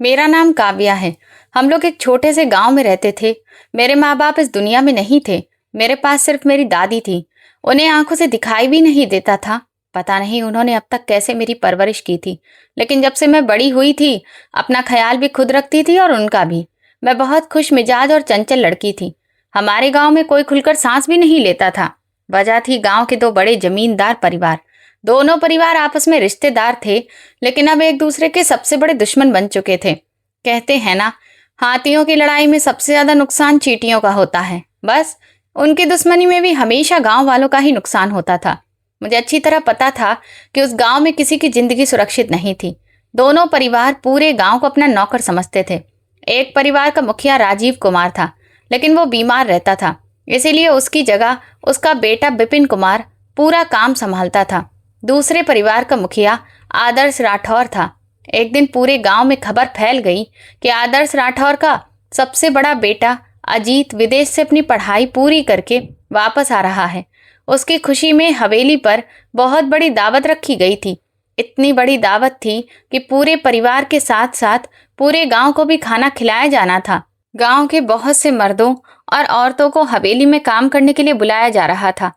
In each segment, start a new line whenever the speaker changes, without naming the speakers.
मेरा नाम काव्या है। हम लोग एक छोटे से गांव में रहते थे। मेरे माँ बाप इस दुनिया में नहीं थे। मेरे पास सिर्फ मेरी दादी थी। उन्हें आंखों से दिखाई भी नहीं देता था। पता नहीं उन्होंने अब तक कैसे मेरी परवरिश की थी। लेकिन जब से मैं बड़ी हुई थी, अपना ख्याल भी खुद रखती थी और उनका भी। मैं बहुत खुश मिजाज और चंचल लड़की थी। हमारे गांव में कोई खुलकर सांस भी नहीं लेता था। वजह थी गांव के दो बड़े जमींदार परिवार। दोनों परिवार आपस में रिश्तेदार थे, लेकिन अब एक दूसरे के सबसे बड़े दुश्मन बन चुके थे। कहते हैं ना, हाथियों की लड़ाई में सबसे ज्यादा नुकसान चींटियों का होता है। बस उनकी दुश्मनी में भी हमेशा गांव वालों का ही नुकसान होता था। मुझे अच्छी तरह पता था कि उस गांव में किसी की जिंदगी सुरक्षित नहीं थी। दोनों परिवार पूरे गांव को अपना नौकर समझते थे। एक परिवार का मुखिया राजीव कुमार था, लेकिन वो बीमार रहता था, इसीलिए उसकी जगह उसका बेटा बिपिन कुमार पूरा काम संभालता था। दूसरे परिवार का मुखिया आदर्श राठौर था। एक दिन पूरे गांव में खबर फैल गई कि आदर्श राठौर का सबसे बड़ा बेटा अजीत विदेश से अपनी पढ़ाई पूरी करके वापस आ रहा है। उसकी खुशी में हवेली पर बहुत बड़ी दावत रखी गई थी। इतनी बड़ी दावत थी कि पूरे परिवार के साथ साथ पूरे गांव को भी खाना खिलाया जाना था। गांव के बहुत से मर्दों और औरतों को हवेली में काम करने के लिए बुलाया जा रहा था।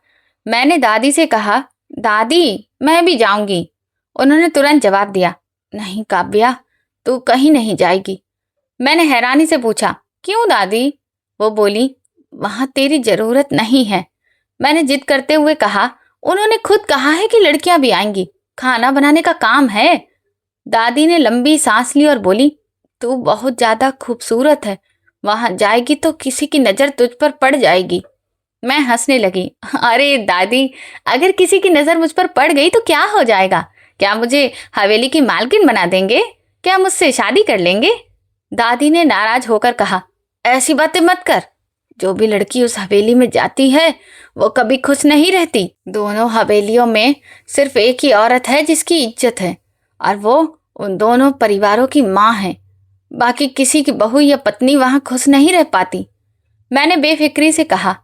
मैंने दादी से कहा, दादी मैं भी जाऊंगी। उन्होंने तुरंत जवाब दिया, नहीं काव्या, तू कहीं नहीं जाएगी। मैंने हैरानी से पूछा, क्यों दादी? वो बोली, वहां तेरी जरूरत नहीं है। मैंने जिद करते हुए कहा, उन्होंने खुद कहा है कि लड़कियां भी आएंगी, खाना बनाने का काम है। दादी ने लंबी सांस ली और बोली, तू बहुत ज्यादा खूबसूरत है, वहां जाएगी तो किसी की नजर तुझ पर पड़ जाएगी। मैं हंसने लगी। अरे दादी, अगर किसी की नजर मुझ पर पड़ गई तो क्या हो जाएगा? क्या मुझे हवेली की मालकिन बना देंगे? क्या मुझसे शादी कर लेंगे? दादी ने नाराज होकर कहा, ऐसी बातें मत कर। जो भी लड़की उस हवेली में जाती है वो कभी खुश नहीं रहती। दोनों हवेलियों में सिर्फ एक ही औरत है जिसकी इज्जत है, और वो उन दोनों परिवारों की माँ है। बाकी किसी की बहू या पत्नी वहां खुश नहीं रह पाती। मैंने बेफिक्री से कहा,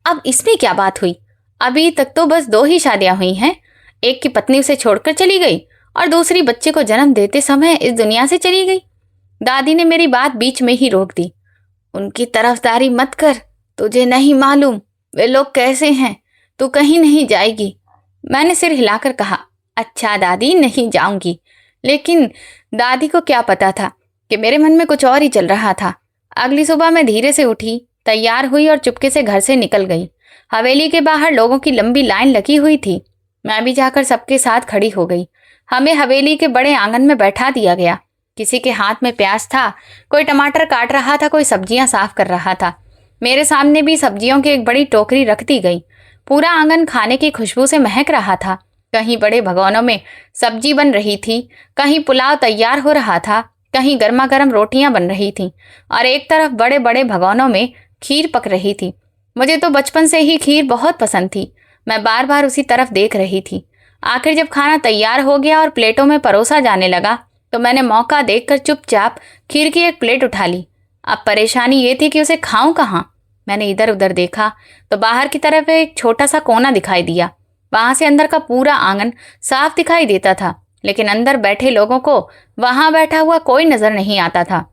अब इसमें क्या बात हुई? अभी तक तो बस 2 ही शादियां हुई हैं। एक की पत्नी उसे छोड़कर चली गई और दूसरी बच्चे को जन्म देते समय इस दुनिया से चली गई। दादी ने मेरी बात बीच में ही रोक दी। उनकी तरफदारी मत कर, तुझे नहीं मालूम वे लोग कैसे हैं। तू कहीं नहीं जाएगी। मैंने सिर हिलाकर कहा, अच्छा दादी, नहीं जाऊंगी। लेकिन दादी को क्या पता था कि मेरे मन में कुछ और ही चल रहा था। अगली सुबह मैं धीरे से उठी, तैयार हुई और चुपके से घर से निकल गई। हवेली के बाहर लोगों की लंबी लाइन लगी हुई थी। मैं भी जाकर सबके साथ खड़ी हो गई। हमें हवेली के बड़े आंगन में बैठा दिया गया। किसी के हाथ में प्याज था, कोई टमाटर काट रहा था, कोई सब्जियां साफ कर रहा था। मेरे सामने भी सब्जियों की एक बड़ी टोकरी रख दी गई। पूरा आंगन खाने की खुशबू से महक रहा था। कहीं बड़े भगोनों में सब्जी बन रही थी, कहीं पुलाव तैयार हो रहा था, कहीं गर्मा गर्म रोटियां बन रही थीं, और एक तरफ बड़े बड़े भगोनों में खीर पक रही थी। मुझे तो बचपन से ही खीर बहुत पसंद थी। मैं बार बार उसी तरफ देख रही थी। आखिर जब खाना तैयार हो गया और प्लेटों में परोसा जाने लगा, तो मैंने मौका देखकर चुपचाप खीर की एक प्लेट उठा ली। अब परेशानी ये थी कि उसे खाऊं कहाँ। मैंने इधर उधर देखा तो बाहर की तरफ एक छोटा सा कोना दिखाई दिया। वहां से अंदर का पूरा आंगन साफ दिखाई देता था, लेकिन अंदर बैठे लोगों को वहां बैठा हुआ कोई नजर नहीं आता था।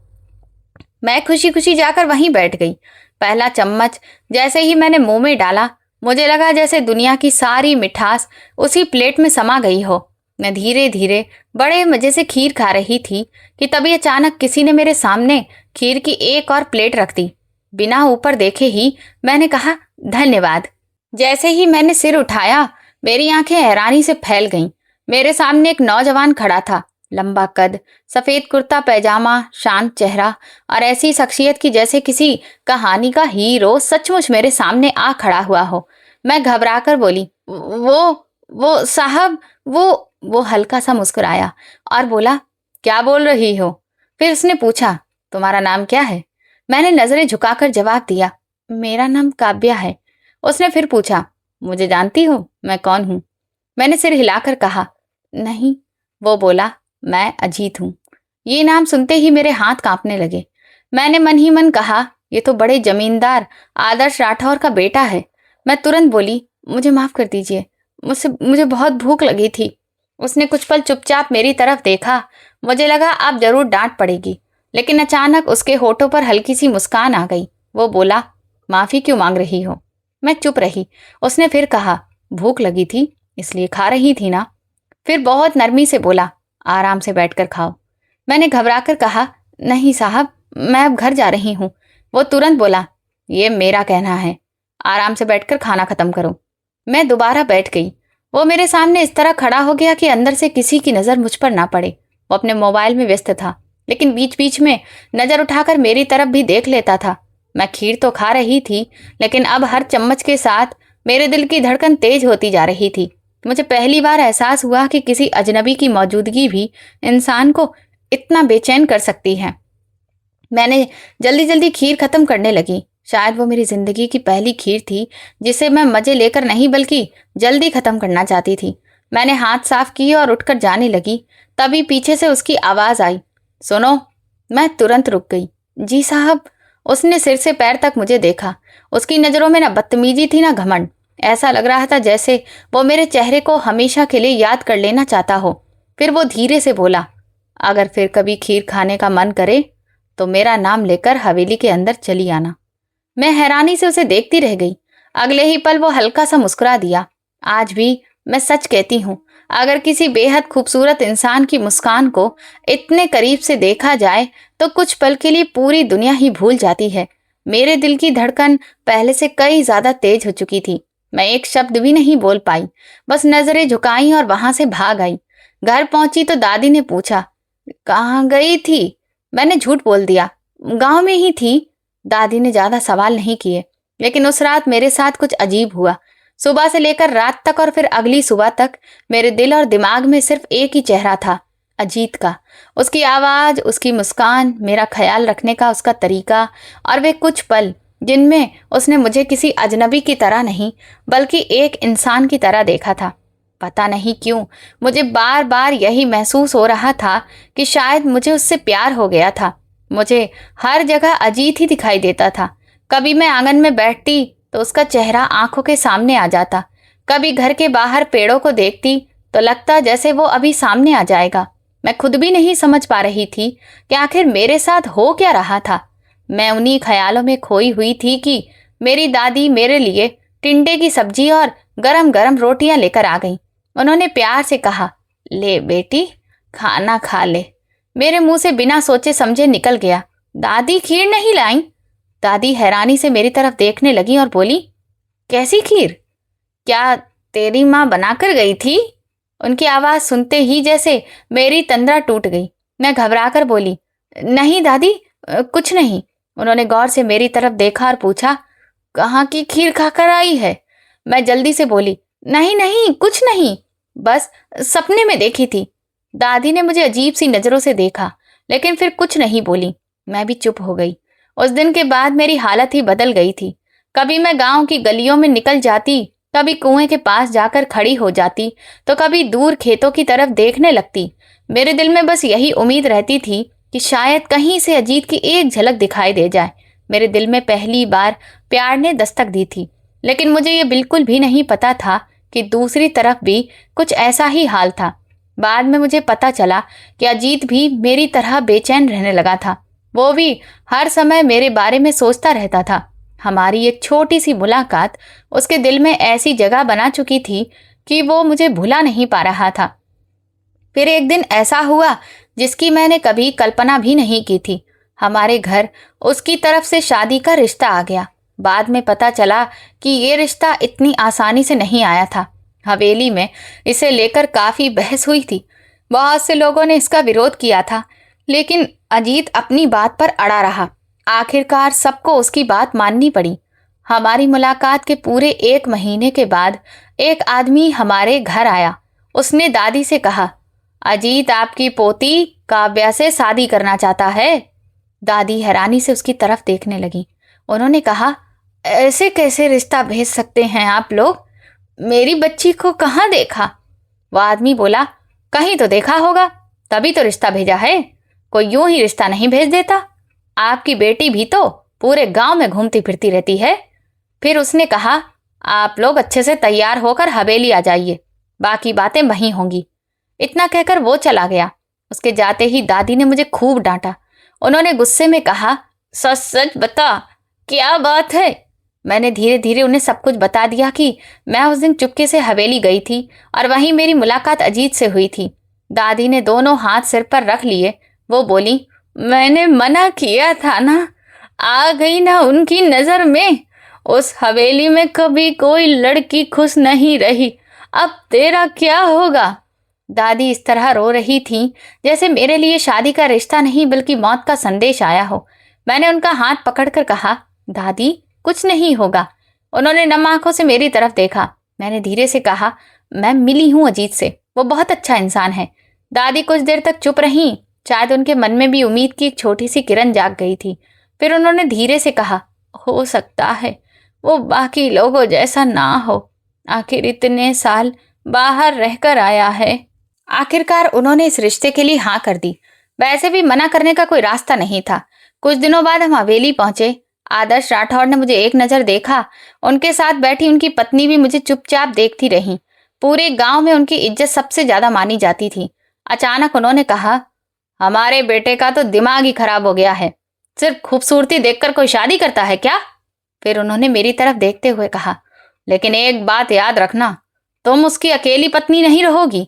मैं खुशी खुशी जाकर वहीं बैठ गई। पहला चम्मच जैसे ही मैंने मुंह में डाला, मुझे लगा जैसे दुनिया की सारी मिठास उसी प्लेट में समा गई हो। मैं धीरे धीरे बड़े मजे से खीर खा रही थी कि तभी अचानक किसी ने मेरे सामने खीर की एक और प्लेट रख दी। बिना ऊपर देखे ही मैंने कहा, धन्यवाद। जैसे ही मैंने सिर उठाया, मेरी आंखें हैरानी से फैल गईं। मेरे सामने एक नौजवान खड़ा था। लंबा कद, सफेद कुर्ता पैजामा, शांत चेहरा और ऐसी शख्सियत की जैसे किसी कहानी का हीरो सचमुच मेरे सामने आ खड़ा हुआ हो। मैं घबराकर बोली, वो साहब, वो हल्का सा मुस्कुराया और बोला, क्या बोल रही हो? फिर उसने पूछा, तुम्हारा नाम क्या है? मैंने नजरें झुकाकर जवाब दिया, मेरा नाम काव्या है। उसने फिर पूछा, मुझे जानती हो, मैं कौन हूं? मैंने सिर हिलाकर कहा, नहीं। वो बोला, मैं अजीत हूं। ये नाम सुनते ही मेरे हाथ कांपने लगे। मैंने मन ही मन कहा, ये तो बड़े जमींदार आदर्श राठौर का बेटा है। मैं तुरंत बोली, मुझे माफ कर दीजिए, मुझे बहुत भूख लगी थी। उसने कुछ पल चुपचाप मेरी तरफ देखा। मुझे लगा अब जरूर डांट पड़ेगी। लेकिन अचानक उसके होठों पर हल्की सी मुस्कान आ गई। वो बोला, माफी क्यों मांग रही हो? मैं चुप रही। उसने फिर कहा, भूख लगी थी इसलिए खा रही थी ना? फिर बहुत नरमी से बोला, आराम से बैठकर खाओ। मैंने घबराकर कहा, नहीं साहब, मैं अब घर जा रही हूँ। वो तुरंत बोला, ये मेरा कहना है, आराम से बैठकर खाना खत्म करो। मैं दोबारा बैठ गई। वो मेरे सामने इस तरह खड़ा हो गया कि अंदर से किसी की नज़र मुझ पर ना पड़े। वो अपने मोबाइल में व्यस्त था, लेकिन बीच बीच में नज़र उठाकर मेरी तरफ भी देख लेता था। मैं खीर तो खा रही थी, लेकिन अब हर चम्मच के साथ मेरे दिल की धड़कन तेज होती जा रही थी। मुझे पहली बार एहसास हुआ कि किसी अजनबी की मौजूदगी भी इंसान को इतना बेचैन कर सकती है। मैंने जल्दी जल्दी खीर खत्म करने लगी। शायद वो मेरी जिंदगी की पहली खीर थी जिसे मैं मजे लेकर नहीं बल्कि जल्दी खत्म करना चाहती थी। मैंने हाथ साफ किए और उठकर जाने लगी। तभी पीछे से उसकी आवाज आई, सुनो। मैं तुरंत रुक गई। जी साहब। उसने सिर से पैर तक मुझे देखा। उसकी नजरों में ना बदतमीजी थी ना घमंड। ऐसा लग रहा था जैसे वो मेरे चेहरे को हमेशा के लिए याद कर लेना चाहता हो। फिर वो धीरे से बोला, अगर फिर कभी खीर खाने का मन करे तो मेरा नाम लेकर हवेली के अंदर चली आना। मैं हैरानी से उसे देखती रह गई। अगले ही पल वो हल्का सा मुस्कुरा दिया। आज भी मैं सच कहती हूँ, अगर किसी बेहद खूबसूरत इंसान की मुस्कान को इतने करीब से देखा जाए तो कुछ पल के लिए पूरी दुनिया ही भूल जाती है। मेरे दिल की धड़कन पहले से कई ज्यादा तेज हो चुकी थी। मैं एक शब्द भी नहीं बोल पाई, बस नजरें झुकाई और वहां से भाग आई। घर पहुंची तो दादी ने पूछा, कहाँ गई थी? मैंने झूठ बोल दिया, गांव में ही थी। दादी ने ज्यादा सवाल नहीं किए, लेकिन उस रात मेरे साथ कुछ अजीब हुआ। सुबह से लेकर रात तक और फिर अगली सुबह तक मेरे दिल और दिमाग में सिर्फ एक ही चेहरा था, अजीत का। उसकी आवाज, उसकी मुस्कान, मेरा ख्याल रखने का उसका तरीका और वे कुछ पल जिनमें उसने मुझे किसी अजनबी की तरह नहीं बल्कि एक इंसान की तरह देखा था। पता नहीं क्यों मुझे बार बार यही महसूस हो रहा था कि शायद मुझे उससे प्यार हो गया था। मुझे हर जगह अजीत ही दिखाई देता था। कभी मैं आंगन में बैठती तो उसका चेहरा आंखों के सामने आ जाता। कभी घर के बाहर पेड़ों को देखती तो लगता जैसे वो अभी सामने आ जाएगा। मैं खुद भी नहीं समझ पा रही थी कि आखिर मेरे साथ हो क्या रहा था। मैं उन्हीं ख्यालों में खोई हुई थी कि मेरी दादी मेरे लिए टिंडे की सब्जी और गरम गरम रोटियां लेकर आ गई। उन्होंने प्यार से कहा, ले बेटी, खाना खा ले। मेरे मुंह से बिना सोचे समझे निकल गया, दादी खीर नहीं लाई? दादी हैरानी से मेरी तरफ देखने लगी और बोली, कैसी खीर? क्या तेरी माँ बनाकर गई थी? उनकी आवाज सुनते ही जैसे मेरी तंद्रा टूट गई। मैं घबराकर बोली, नहीं दादी, कुछ नहीं। उन्होंने गौर से मेरी तरफ देखा और पूछा, कहाँ की खीर खाकर आई है? मैं जल्दी से बोली, नहीं नहीं, कुछ नहीं, बस सपने में देखी थी। दादी ने मुझे अजीब सी नजरों से देखा, लेकिन फिर कुछ नहीं बोली। मैं भी चुप हो गई। उस दिन के बाद मेरी हालत ही बदल गई थी। कभी मैं गांव की गलियों में निकल जाती, कभी कुएं के पास जाकर खड़ी हो जाती, तो कभी दूर खेतों की तरफ देखने लगती। मेरे दिल में बस यही उम्मीद रहती थी कि शायद कहीं से अजीत की एक झलक दिखाई दे जाए। मेरे दिल में पहली बार प्यार ने दस्तक दी थी, लेकिन मुझे ये बिल्कुल भी नहीं पता था कि दूसरी तरफ भी कुछ ऐसा ही हाल था। बाद में मुझे पता चला कि अजीत भी मेरी तरह बेचैन रहने लगा था। वो भी हर समय मेरे बारे में सोचता रहता था। हमारी एक छोटी सी मुलाकात उसके दिल में ऐसी जगह बना चुकी थी कि वो मुझे भुला नहीं पा रहा था। फिर एक दिन ऐसा हुआ जिसकी मैंने कभी कल्पना भी नहीं की थी। हमारे घर उसकी तरफ से शादी का रिश्ता आ गया। बाद में पता चला कि ये रिश्ता इतनी आसानी से नहीं आया था। हवेली में इसे लेकर काफी बहस हुई थी। बहुत से लोगों ने इसका विरोध किया था, लेकिन अजीत अपनी बात पर अड़ा रहा। आखिरकार सबको उसकी बात माननी पड़ी। हमारी मुलाकात के पूरे 1 महीने के बाद एक आदमी हमारे घर आया। उसने दादी से कहा, अजीत आपकी पोती काव्या से शादी करना चाहता है। दादी हैरानी से उसकी तरफ देखने लगी। उन्होंने कहा, ऐसे कैसे रिश्ता भेज सकते हैं आप लोग? मेरी बच्ची को कहाँ देखा? वह आदमी बोला, कहीं तो देखा होगा, तभी तो रिश्ता भेजा है। कोई यूं ही रिश्ता नहीं भेज देता। आपकी बेटी भी तो पूरे गांव में घूमती फिरती रहती है। फिर उसने कहा, आप लोग अच्छे से तैयार होकर हवेली आ जाइए, बाकी बातें वहीं होंगी। इतना कहकर वो चला गया। उसके जाते ही दादी ने मुझे खूब डांटा। उन्होंने गुस्से में कहा, सच सच बता, क्या बात है? मैंने धीरे धीरे उन्हें सब कुछ बता दिया कि मैं उस दिन चुपके से हवेली गई थी और वहीं मेरी मुलाकात अजीत से हुई थी। दादी ने दोनों हाथ सिर पर रख लिए। वो बोली, मैंने मना किया था ना, आ गई ना उनकी नजर में। उस हवेली में कभी कोई लड़की खुश नहीं रही, अब तेरा क्या होगा? दादी इस तरह रो रही थी जैसे मेरे लिए शादी का रिश्ता नहीं बल्कि मौत का संदेश आया हो। मैंने उनका हाथ पकड़कर कहा, दादी कुछ नहीं होगा। उन्होंने नम आंखों से मेरी तरफ देखा। मैंने धीरे से कहा, मैं मिली हूं अजीत से, वो बहुत अच्छा इंसान है। दादी कुछ देर तक चुप रहीं। शायद उनके मन में भी उम्मीद की एक छोटी सी किरण जाग गई थी। फिर उन्होंने धीरे से कहा, हो सकता है वो बाकी लोगों जैसा ना हो, आखिर इतने साल बाहर रहकर आया है। आखिरकार उन्होंने इस रिश्ते के लिए हाँ कर दी। वैसे भी मना करने का कोई रास्ता नहीं था। कुछ दिनों बाद हम हवेली पहुंचे। आदर्श राठौड़ ने मुझे एक नजर देखा। उनके साथ बैठी उनकी पत्नी भी मुझे चुपचाप देखती रही। पूरे गांव में उनकी इज्जत सबसे ज्यादा मानी जाती थी। अचानक उन्होंने कहा, हमारे बेटे का तो दिमाग ही खराब हो गया है, सिर्फ खूबसूरती देखकर कोई शादी करता है क्या? फिर उन्होंने मेरी तरफ देखते हुए कहा, लेकिन एक बात याद रखना, तुम उसकी अकेली पत्नी नहीं रहोगी।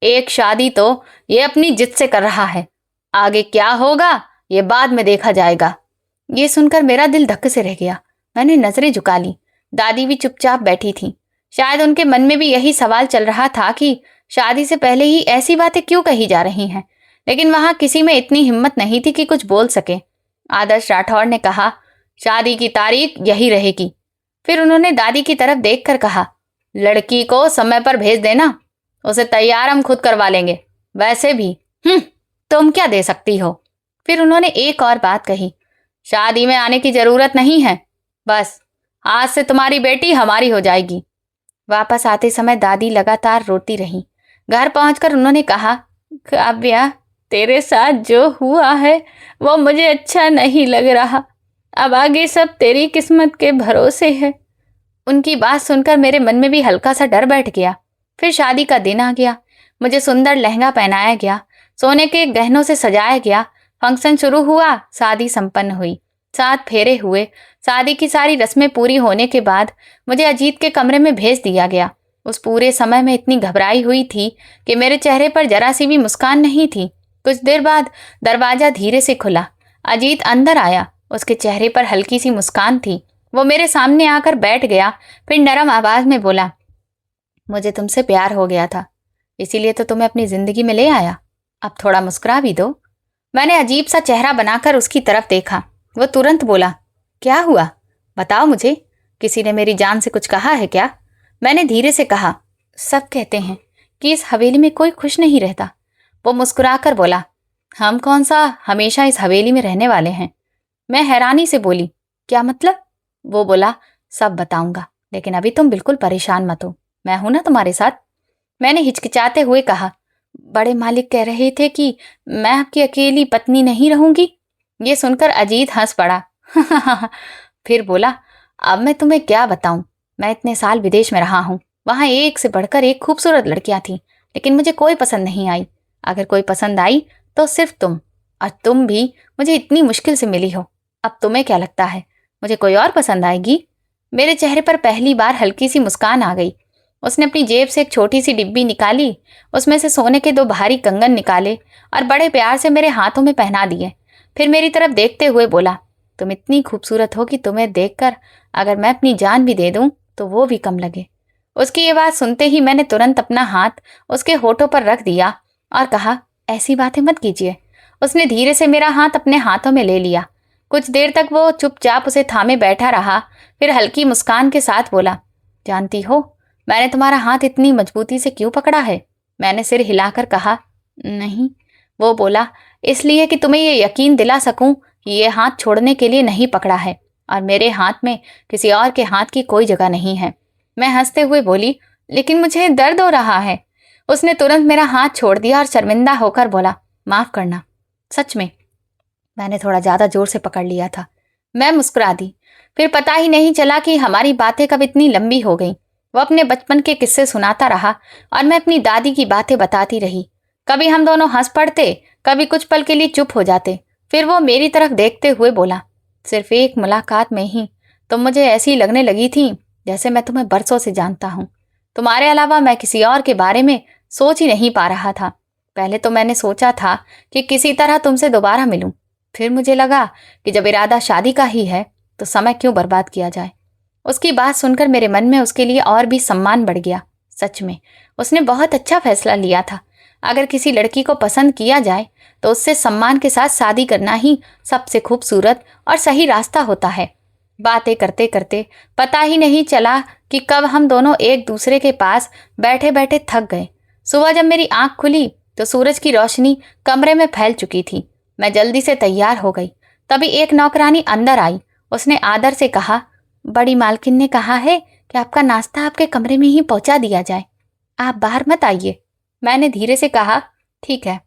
एक शादी तो ये अपनी जिद से कर रहा है, आगे क्या होगा ये बाद में देखा जाएगा। ये सुनकर मेरा दिल धक्के से रह गया। मैंने नजरें झुका ली। दादी भी चुपचाप बैठी थी। शायद उनके मन में भी यही सवाल चल रहा था कि शादी से पहले ही ऐसी बातें क्यों कही जा रही हैं, लेकिन वहां किसी में इतनी हिम्मत नहीं थी कि कुछ बोल सके। आदर्श राठौड़ ने कहा, शादी की तारीख यही रहेगी। फिर उन्होंने दादी की तरफ देखकर कहा, लड़की को समय पर भेज देना, उसे तैयार हम खुद करवा लेंगे। वैसे भी तुम क्या दे सकती हो? फिर उन्होंने एक और बात कही, शादी में आने की जरूरत नहीं है, बस आज से तुम्हारी बेटी हमारी हो जाएगी। वापस आते समय दादी लगातार रोती रही। घर पहुंचकर उन्होंने कहा, काव्या, तेरे साथ जो हुआ है वो मुझे अच्छा नहीं लग रहा। अब आगे सब तेरी किस्मत के भरोसे है। उनकी बात सुनकर मेरे मन में भी हल्का सा डर बैठ गया। फिर शादी का दिन आ गया। मुझे सुंदर लहंगा पहनाया गया, सोने के गहनों से सजाया गया। फंक्शन शुरू हुआ, शादी संपन्न हुई, 7 फेरे हुए। शादी की सारी रस्में पूरी होने के बाद मुझे अजीत के कमरे में भेज दिया गया। उस पूरे समय में इतनी घबराई हुई थी कि मेरे चेहरे पर जरा सी भी मुस्कान नहीं थी। कुछ देर बाद दरवाजा धीरे से खुला। अजीत अंदर आया। उसके चेहरे पर हल्की सी मुस्कान थी। वो मेरे सामने आकर बैठ गया। फिर नरम आवाज में बोला, मुझे तुमसे प्यार हो गया था, इसीलिए तो तुम्हें अपनी जिंदगी में ले आया। अब थोड़ा मुस्कुरा भी दो। मैंने अजीब सा चेहरा बनाकर उसकी तरफ देखा। वो तुरंत बोला, क्या हुआ, बताओ मुझे, किसी ने मेरी जान से कुछ कहा है क्या? मैंने धीरे से कहा, सब कहते हैं कि इस हवेली में कोई खुश नहीं रहता। वो मुस्कुराकर बोला, हम कौन सा हमेशा इस हवेली में रहने वाले हैं? मैं हैरानी से बोली, क्या मतलब? वो बोला, सब बताऊंगा, लेकिन अभी तुम बिल्कुल परेशान मत हो, मैं हूं ना तुम्हारे साथ। मैंने हिचकिचाते हुए कहा, बड़े मालिक कह रहे थे कि मैं आपकी अकेली पत्नी नहीं रहूंगी। ये सुनकर अजीत हंस पड़ा। फिर बोला, अब मैं तुम्हें क्या बताऊं, मैं इतने साल विदेश में रहा हूं, वहां एक से बढ़कर एक खूबसूरत लड़कियां थी, लेकिन मुझे कोई पसंद नहीं आई। अगर कोई पसंद आई तो सिर्फ तुम, और तुम भी मुझे इतनी मुश्किल से मिली हो। अब तुम्हें क्या लगता है मुझे कोई और पसंद आएगी? मेरे चेहरे पर पहली बार हल्की सी मुस्कान आ गई। उसने अपनी जेब से एक छोटी सी डिब्बी निकाली, उसमें से सोने के 2 भारी कंगन निकाले और बड़े प्यार से मेरे हाथों में पहना दिए। फिर मेरी तरफ देखते हुए बोला, तुम इतनी खूबसूरत हो कि तुम्हें देखकर अगर मैं अपनी जान भी दे दूं तो वो भी कम लगे। उसकी ये बात सुनते ही मैंने तुरंत अपना हाथ उसके होठों पर रख दिया और कहा, ऐसी बातें मत कीजिए। उसने धीरे से मेरा हाथ अपने हाथों में ले लिया। कुछ देर तक वो चुपचाप उसे थामे बैठा रहा। फिर हल्की मुस्कान के साथ बोला, जानती हो मैंने तुम्हारा हाथ इतनी मजबूती से क्यों पकड़ा है? मैंने सिर हिलाकर कहा, नहीं। वो बोला, इसलिए कि तुम्हें ये यकीन दिला सकूं कि ये हाथ छोड़ने के लिए नहीं पकड़ा है और मेरे हाथ में किसी और के हाथ की कोई जगह नहीं है। मैं हंसते हुए बोली, लेकिन मुझे दर्द हो रहा है। उसने तुरंत मेरा हाथ छोड़ दिया और शर्मिंदा होकर बोला, माफ करना, सच में मैंने थोड़ा ज्यादा जोर से पकड़ लिया था। मैं मुस्कुरा दी। फिर पता ही नहीं चला कि हमारी बातें कब इतनी लंबी हो गई। वो अपने बचपन के किस्से सुनाता रहा और मैं अपनी दादी की बातें बताती रही। कभी हम दोनों हंस पड़ते, कभी कुछ पल के लिए चुप हो जाते, फिर वो मेरी तरफ देखते हुए बोला, सिर्फ एक मुलाकात में ही तुम मुझे ऐसी लगने लगी थी जैसे मैं तुम्हें बरसों से जानता हूँ। तुम्हारे अलावा मैं किसी और के बारे में सोच ही नहीं पा रहा था। पहले तो मैंने सोचा था कि किसी तरह तुमसे दोबारा मिलूं, फिर मुझे लगा कि जब इरादा शादी का ही है तो समय क्यों बर्बाद किया जाए। उसकी बात सुनकर मेरे मन में उसके लिए और भी सम्मान बढ़ गया। सच में उसने बहुत अच्छा फैसला लिया था। अगर किसी लड़की को पसंद किया जाए तो उससे सम्मान के साथ शादी करना ही सबसे खूबसूरत और सही रास्ता होता है। बातें करते करते पता ही नहीं चला कि कब हम दोनों एक दूसरे के पास बैठे बैठे थक गए। सुबह जब मेरी आंख खुली तो सूरज की रोशनी कमरे में फैल चुकी थी। मैं जल्दी से तैयार हो गई। तभी एक नौकरानी अंदर आई। उसने आदर से कहा, बड़ी मालकिन ने कहा है कि आपका नाश्ता आपके कमरे में ही पहुंचा दिया जाए, आप बाहर मत आइए। मैंने धीरे से कहा, ठीक है।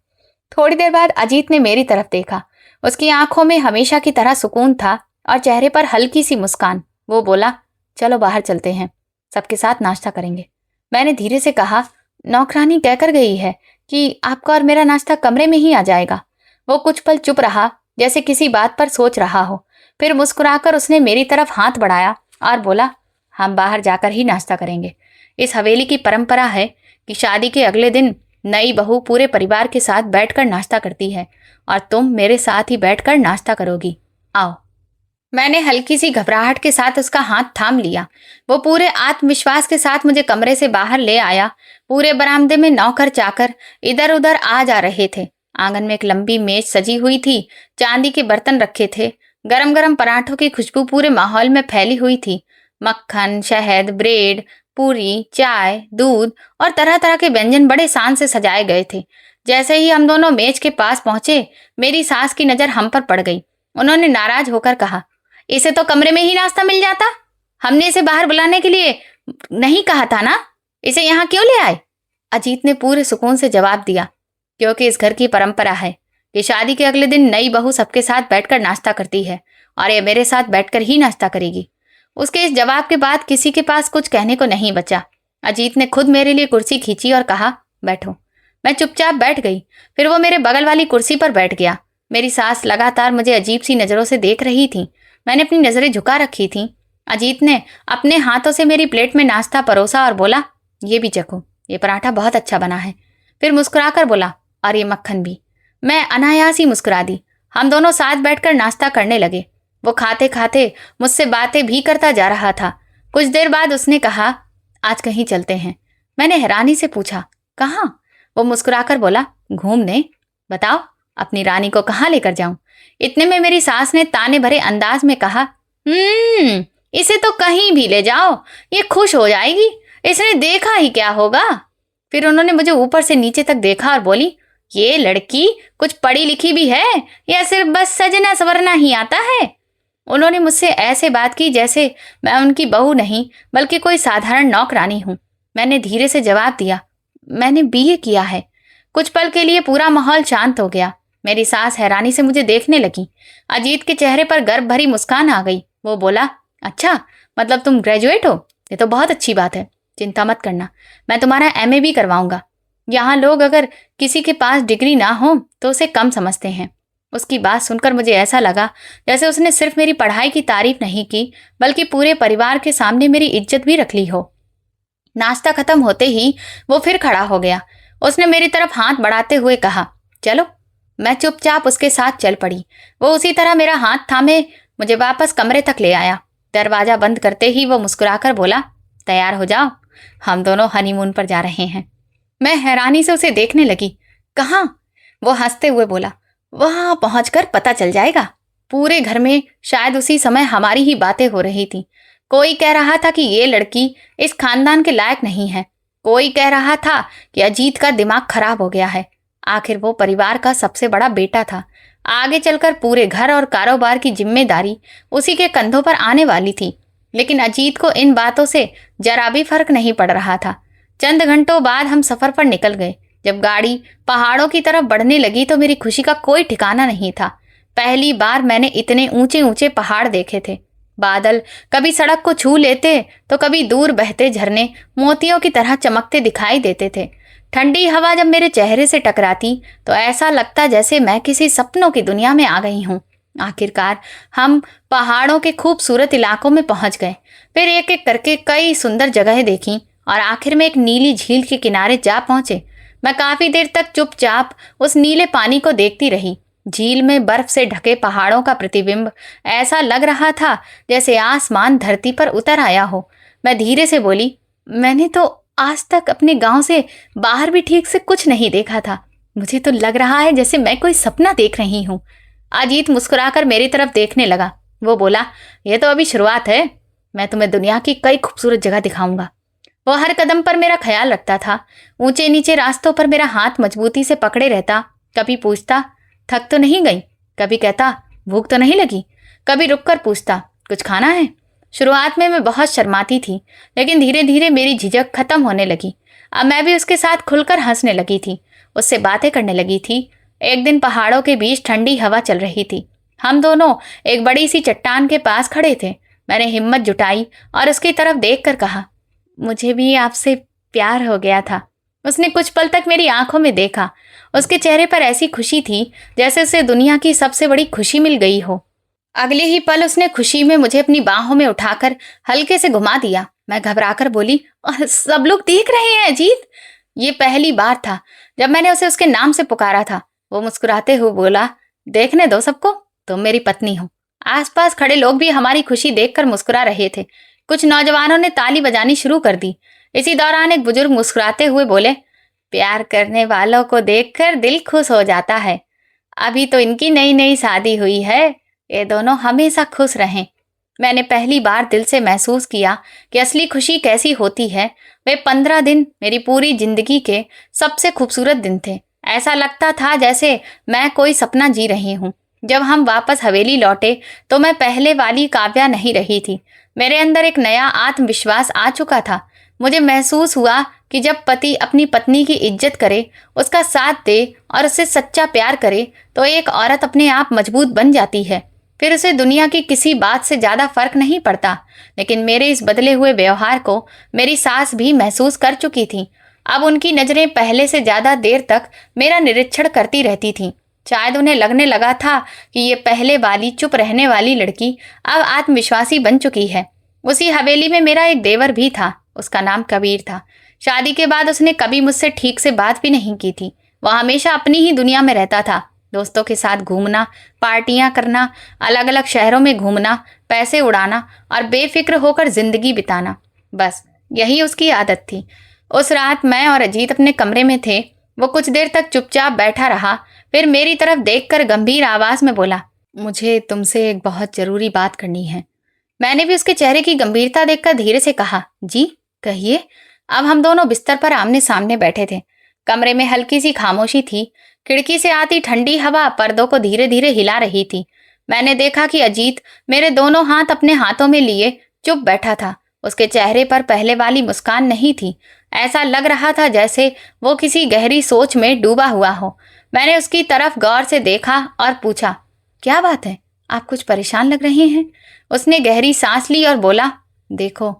थोड़ी देर बाद अजीत ने मेरी तरफ देखा। उसकी आंखों में हमेशा की तरह सुकून था और चेहरे पर हल्की सी मुस्कान। वो बोला, चलो बाहर चलते हैं, सबके साथ नाश्ता करेंगे। मैंने धीरे से कहा, नौकरानी कहकर गई है कि आपका और मेरा नाश्ता कमरे में ही आ जाएगा। वो कुछ पल चुप रहा, जैसे किसी बात पर सोच रहा हो। फिर मुस्कुराकर उसने मेरी तरफ हाथ बढ़ाया और बोला, हम बाहर जाकर ही नाश्ता करेंगे। इस हवेली की परंपरा है कि शादी के अगले दिन नई बहू पूरे परिवार के साथ बैठकर नाश्ता करती है और तुम मेरे साथ ही बैठकर नाश्ता करोगी। आओ। मैंने हल्की सी घबराहट के साथ उसका हाथ थाम लिया। वो पूरे आत्मविश्वास के साथ मुझे कमरे से बाहर ले आया। पूरे बरामदे में नौकर चाकर इधर उधर आ जा रहे थे। आंगन में एक लंबी मेज सजी हुई थी। चांदी के बर्तन रखे थे। गरम गरम पराठों की खुशबू पूरे माहौल में फैली हुई थी। मक्खन, शहद, ब्रेड, पूरी, चाय, दूध और तरह तरह के व्यंजन बड़े शान से सजाए गए थे। जैसे ही हम दोनों मेज के पास पहुंचे, मेरी सास की नजर हम पर पड़ गई। उन्होंने नाराज होकर कहा, इसे तो कमरे में ही नाश्ता मिल जाता। हमने इसे बाहर बुलाने के लिए नहीं कहा था ना, इसे यहाँ क्यों ले आए? अजीत ने पूरे सुकून से जवाब दिया, क्योंकि इस घर की परंपरा है कि शादी के अगले दिन नई बहू सबके साथ बैठकर नाश्ता करती है और ये मेरे साथ बैठकर ही नाश्ता करेगी। उसके इस जवाब के बाद किसी के पास कुछ कहने को नहीं बचा। अजीत ने खुद मेरे लिए कुर्सी खींची और कहा, बैठो। मैं चुपचाप बैठ गई। फिर वो मेरे बगल वाली कुर्सी पर बैठ गया। मेरी सास लगातार मुझे अजीब सी नजरों से देख रही थी। मैंने अपनी नजरें झुका रखी थी। अजीत ने अपने हाथों से मेरी प्लेट में नाश्ता परोसा और बोला, ये भी चखो, ये पराठा बहुत अच्छा बना है। फिर मुस्कुराकर बोला, और ये मक्खन भी। मैं अनायास ही मुस्कुरा दी। हम दोनों साथ बैठकर नाश्ता करने लगे। वो खाते खाते मुझसे बातें भी करता जा रहा था। कुछ देर बाद उसने कहा, आज कहीं चलते हैं। मैंने हैरानी से पूछा, कहाँ? वो मुस्कुराकर बोला, घूमने। बताओ, अपनी रानी को कहाँ लेकर जाऊं? इतने में मेरी सास ने ताने भरे अंदाज में कहा, इसे तो कहीं भी ले जाओ, ये खुश हो जाएगी, इसने देखा ही क्या होगा। फिर उन्होंने मुझे ऊपर से नीचे तक देखा और बोली, ये लड़की कुछ पढ़ी लिखी भी है या सिर्फ बस सजना संवरना ही आता है? उन्होंने मुझसे ऐसे बात की जैसे मैं उनकी बहू नहीं बल्कि कोई साधारण नौकरानी हूं। मैंने धीरे से जवाब दिया, मैंने बीए किया है। कुछ पल के लिए पूरा माहौल शांत हो गया। मेरी सास हैरानी से मुझे देखने लगी। अजीत के चेहरे पर गर्व भरी मुस्कान आ गई। वो बोला, अच्छा, मतलब तुम ग्रेजुएट हो? ये तो बहुत अच्छी बात है। चिंता मत करना, मैं तुम्हारा एमए भी करवाऊंगा। यहाँ लोग अगर किसी के पास डिग्री ना हो तो उसे कम समझते हैं। उसकी बात सुनकर मुझे ऐसा लगा जैसे उसने सिर्फ मेरी पढ़ाई की तारीफ नहीं की बल्कि पूरे परिवार के सामने मेरी इज्जत भी रख ली हो। नाश्ता खत्म होते ही वो फिर खड़ा हो गया। उसने मेरी तरफ हाथ बढ़ाते हुए कहा, चलो। मैं चुपचाप उसके साथ चल पड़ी। वो उसी तरह मेरा हाथ थामे मुझे वापस कमरे तक ले आया। दरवाजा बंद करते ही वो मुस्कुराकर बोला, तैयार हो जाओ, हम दोनों हनीमून पर जा रहे हैं। मैं हैरानी से उसे देखने लगी। कहाँ? वो हंसते हुए बोला, वहां पहुंचकर पता चल जाएगा। पूरे घर में शायद उसी समय हमारी ही बातें हो रही थी। कोई कह रहा था कि ये लड़की इस खानदान के लायक नहीं है। कोई कह रहा था कि अजीत का दिमाग खराब हो गया है। आखिर वो परिवार का सबसे बड़ा बेटा था। आगे चलकर पूरे घर और कारोबार की जिम्मेदारी उसी के कंधों पर आने वाली थी। लेकिन अजीत को इन बातों से जरा भी फर्क नहीं पड़ रहा था। चंद घंटों बाद हम सफर पर निकल गए। जब गाड़ी पहाड़ों की तरफ बढ़ने लगी तो मेरी खुशी का कोई ठिकाना नहीं था। पहली बार मैंने इतने ऊंचे ऊंचे पहाड़ देखे थे। बादल कभी सड़क को छू लेते तो कभी दूर बहते झरने मोतियों की तरह चमकते दिखाई देते थे। ठंडी हवा जब मेरे चेहरे से टकराती तो ऐसा लगता जैसे मैं किसी सपनों की दुनिया में आ गई हूँ। आखिरकार हम पहाड़ों के खूबसूरत इलाकों में पहुंच गए। फिर एक एक करके कई सुंदर जगहें देखी और आखिर में एक नीली झील के किनारे जा पहुंचे। मैं काफी देर तक चुपचाप उस नीले पानी को देखती रही। झील में बर्फ से ढके पहाड़ों का प्रतिबिंब ऐसा लग रहा था जैसे आसमान धरती पर उतर आया हो। मैं धीरे से बोली, मैंने तो आज तक अपने गांव से बाहर भी ठीक से कुछ नहीं देखा था। मुझे तो लग रहा है जैसे मैं कोई सपना देख रही हूँ। अजीत मुस्कुराकर मेरी तरफ देखने लगा। वो बोला, यह तो अभी शुरुआत है, मैं तुम्हें दुनिया की कई खूबसूरत जगह दिखाऊंगा। वो हर कदम पर मेरा ख्याल रखता था। ऊंचे नीचे रास्तों पर मेरा हाथ मजबूती से पकड़े रहता। कभी पूछता, थक तो नहीं गई? कभी कहता, भूख तो नहीं लगी? कभी रुककर पूछता, कुछ खाना है? शुरुआत में मैं बहुत शर्माती थी, लेकिन धीरे धीरे मेरी झिझक खत्म होने लगी। अब मैं भी उसके साथ खुलकर हंसने लगी थी, उससे बातें करने लगी थी। एक दिन पहाड़ों के बीच ठंडी हवा चल रही थी। हम दोनों एक बड़ी सी चट्टान के पास खड़े थे। मैंने हिम्मत जुटाई और उसकी तरफ देखकर कहा, मुझे भी आपसे प्यार हो गया था। उसने कुछ पल तक मेरी आंखों में देखा। उसके चेहरे पर ऐसी खुशी थी जैसे उसे दुनिया की सबसे बड़ी खुशी मिल गई हो। अगले ही पल उसने खुशी में मुझे अपनी बाहों में उठाकर हल्के से घुमा दिया। मैं घबराकर बोली, सब लोग देख रहे हैं अजीत। ये पहली बार था जब मैंने उसे उसके नाम से पुकारा था। वो मुस्कुराते हुए बोला, देखने दो सबको, तुम मेरी पत्नी हो। आसपास खड़े लोग भी हमारी खुशी देखकर मुस्कुरा रहे थे। कुछ नौजवानों ने ताली बजानी शुरू कर दी। इसी दौरान एक बुजुर्ग मुस्कुराते हुए बोले, प्यार करने वालों को देखकर दिल खुश हो जाता है। अभी तो इनकी नई नई शादी हुई है, ये दोनों हमेशा खुश रहें। मैंने पहली बार दिल से महसूस किया कि असली खुशी कैसी होती है। वे 15 दिन मेरी पूरी जिंदगी के सबसे खूबसूरत दिन थे। ऐसा लगता था जैसे मैं कोई सपना जी रही हूँ। जब हम वापस हवेली लौटे तो मैं पहले वाली काव्या नहीं रही थी। मेरे अंदर एक नया आत्मविश्वास आ चुका था। मुझे महसूस हुआ कि जब पति अपनी पत्नी की इज्जत करे, उसका साथ दे और उससे सच्चा प्यार करे तो एक औरत अपने आप मजबूत बन जाती है। फिर उसे दुनिया की किसी बात से ज़्यादा फर्क नहीं पड़ता। लेकिन मेरे इस बदले हुए व्यवहार को मेरी सास भी महसूस कर चुकी थी। अब उनकी नज़रें पहले से ज़्यादा देर तक मेरा निरीक्षण करती रहती थीं। शायद उन्हें लगने लगा था कि ये पहले वाली चुप रहने वाली लड़की अब आत्मविश्वासी बन चुकी है। उसी हवेली में मेरा एक देवर भी था। उसका नाम कबीर था। शादी के बाद उसने कभी मुझसे ठीक से बात भी नहीं की थी। वह हमेशा अपनी ही दुनिया में रहता था। दोस्तों के साथ घूमना, पार्टियां करना, अलग अलग शहरों में घूमना, पैसे उड़ाना और बेफिक्र होकर जिंदगी बिताना, बस यही उसकी आदत थी। उस रात मैं और अजीत अपने कमरे में थे। वो कुछ देर तक चुपचाप बैठा रहा, फिर मेरी तरफ देखकर गंभीर आवाज में बोला, मुझे तुमसे एक बहुत जरूरी बात करनी है। मैंने भी उसके चेहरे की गंभीरता देखकर धीरे से कहा, जी कहिए। अब हम दोनों बिस्तर पर आमने सामने बैठे थे। कमरे में हल्की सी खामोशी थी। खिड़की से आती ठंडी हवा पर्दों को धीरे धीरे हिला रही थी। मैंने देखा कि अजीत मेरे दोनों हाथ अपने हाथों में लिए चुप बैठा था। उसके चेहरे पर पहले वाली मुस्कान नहीं थी। ऐसा लग रहा था जैसे वो किसी गहरी सोच में डूबा हुआ हो। मैंने उसकी तरफ गौर से देखा और पूछा, क्या बात है, आप कुछ परेशान लग रहे हैं? उसने गहरी सांस ली और बोला, देखो,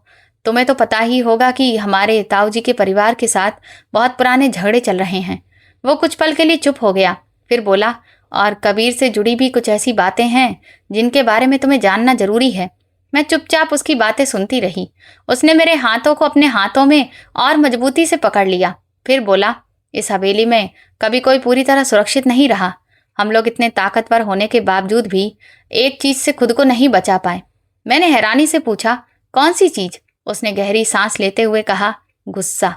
तुम्हें तो पता ही होगा कि हमारे ताऊजी के परिवार के साथ बहुत पुराने झगड़े चल रहे हैं। वो कुछ पल के लिए चुप हो गया, फिर बोला, और कबीर से जुड़ी भी कुछ ऐसी बातें हैं जिनके बारे में तुम्हें जानना जरूरी है। मैं चुपचाप उसकी बातें सुनती रही। उसने मेरे हाथों को अपने हाथों में और मजबूती से पकड़ लिया, फिर बोला, इस हवेली में कभी कोई पूरी तरह सुरक्षित नहीं रहा। हम लोग इतने ताकतवर होने के बावजूद भी एक चीज से खुद को नहीं बचा पाए। मैंने हैरानी से पूछा, कौन सी चीज? उसने गहरी सांस लेते हुए कहा, गुस्सा,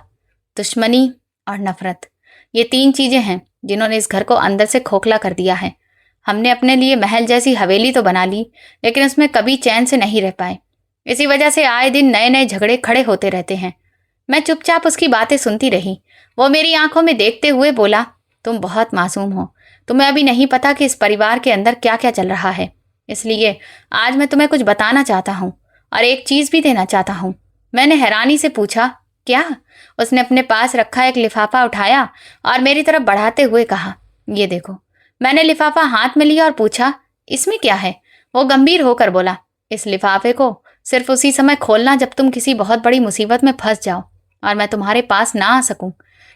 दुश्मनी और नफरत। ये 3 चीजें हैं जिन्होंने इस घर को अंदर से खोखला कर दिया है। हमने अपने लिए महल जैसी हवेली तो बना ली, लेकिन उसमें कभी चैन से नहीं रह पाए। इसी वजह से आए दिन नए नए झगड़े खड़े होते रहते हैं। मैं चुपचाप उसकी बातें सुनती रही। वो मेरी आंखों में देखते हुए बोला, तुम बहुत मासूम हो। तुम्हें अभी नहीं पता कि इस परिवार के अंदर क्या क्या चल रहा है। इसलिए आज मैं तुम्हें कुछ बताना चाहता हूँ और एक चीज भी देना चाहता हूँ। मैंने हैरानी से पूछा, क्या? उसने अपने पास रखा एक लिफाफा उठाया और मेरी तरफ बढ़ाते हुए कहा, ये देखो। मैंने लिफाफा हाथ में लिया और पूछा, इसमें क्या है? वो गंभीर होकर बोला, इस लिफाफे को सिर्फ उसी समय खोलना जब तुम किसी बहुत बड़ी मुसीबत में फंस जाओ और मैं तुम्हारे पास ना आ सकूं।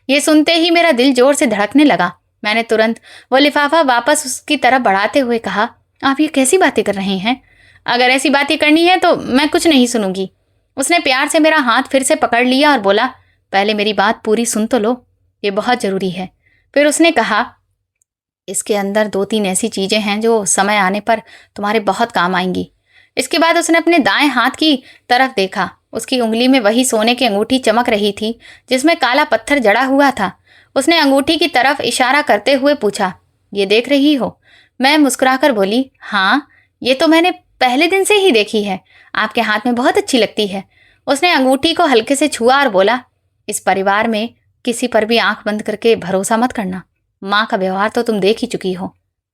ये सुनते ही मेरा दिल जोर से धड़कने लगा। मैंने तुरंत वो लिफाफा वापस उसकी तरफ बढ़ाते हुए कहा, आप ये कैसी बातें कर रही हैं? अगर ऐसी बातें करनी है तो मैं कुछ नहीं सुनूंगी। उसने प्यार से मेरा हाथ फिर से पकड़ लिया और बोला, पहले मेरी बात पूरी सुन तो लो, ये बहुत ज़रूरी है। फिर उसने कहा, इसके अंदर 2-3 ऐसी चीज़ें हैं जो समय आने पर तुम्हारे बहुत काम आएंगी। इसके बाद उसने अपने दाएं हाथ की तरफ देखा। उसकी उंगली में वही सोने की अंगूठी चमक रही थी जिसमें काला पत्थर जड़ा हुआ था। उसने अंगूठी की तरफ इशारा करते हुए पूछा, ये देख रही हो? मैं मुस्कुराकर बोली, हाँ, ये तो मैंने पहले दिन से ही देखी है। आपके हाथ में बहुत अच्छी लगती है। उसने अंगूठी को हल्के से छुआ और बोला, इस परिवार में किसी पर भी आंख बंद करके भरोसा मत करना। माँ का व्यवहार तो तुम देख ही चुकी हो।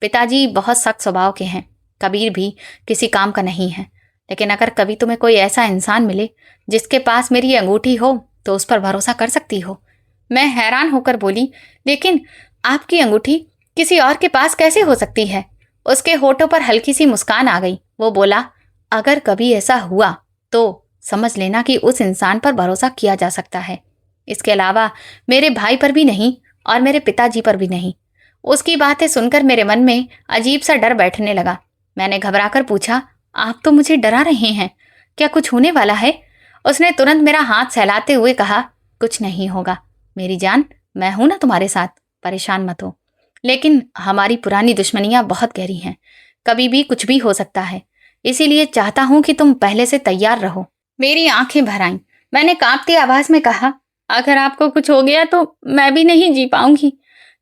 पिताजी बहुत सख्त स्वभाव के हैं, कबीर भी किसी काम का नहीं है। लेकिन अगर कभी तुम्हें कोई ऐसा इंसान मिले जिसके पास मेरी अंगूठी हो तो उस पर भरोसा कर सकती हो। मैं हैरान होकर बोली, लेकिन आपकी अंगूठी किसी और के पास कैसे हो सकती है? उसके होठों पर हल्की सी मुस्कान आ गई। वो बोला, अगर कभी ऐसा हुआ तो समझ लेना कि उस इंसान पर भरोसा किया जा सकता है। इसके अलावा मेरे भाई पर भी नहीं और मेरे पिताजी पर भी नहीं। उसकी बातें सुनकर मेरे मन में अजीब सा डर बैठने लगा। मैंने घबराकर पूछा, आप तो मुझे डरा रहे हैं, क्या कुछ होने वाला है? उसने तुरंत मेरा हाथ सहलाते हुए कहा, कुछ नहीं होगा मेरी जान, मैं हूं ना तुम्हारे साथ, परेशान मत हो। लेकिन हमारी पुरानी दुश्मनियां बहुत गहरी हैं, कभी भी कुछ भी हो सकता है, इसीलिए चाहता हूं कि तुम पहले से तैयार रहो। मेरी आंखें भर आईं। मैंने कांपती आवाज में कहा, अगर आपको कुछ हो गया तो मैं भी नहीं जी पाऊंगी।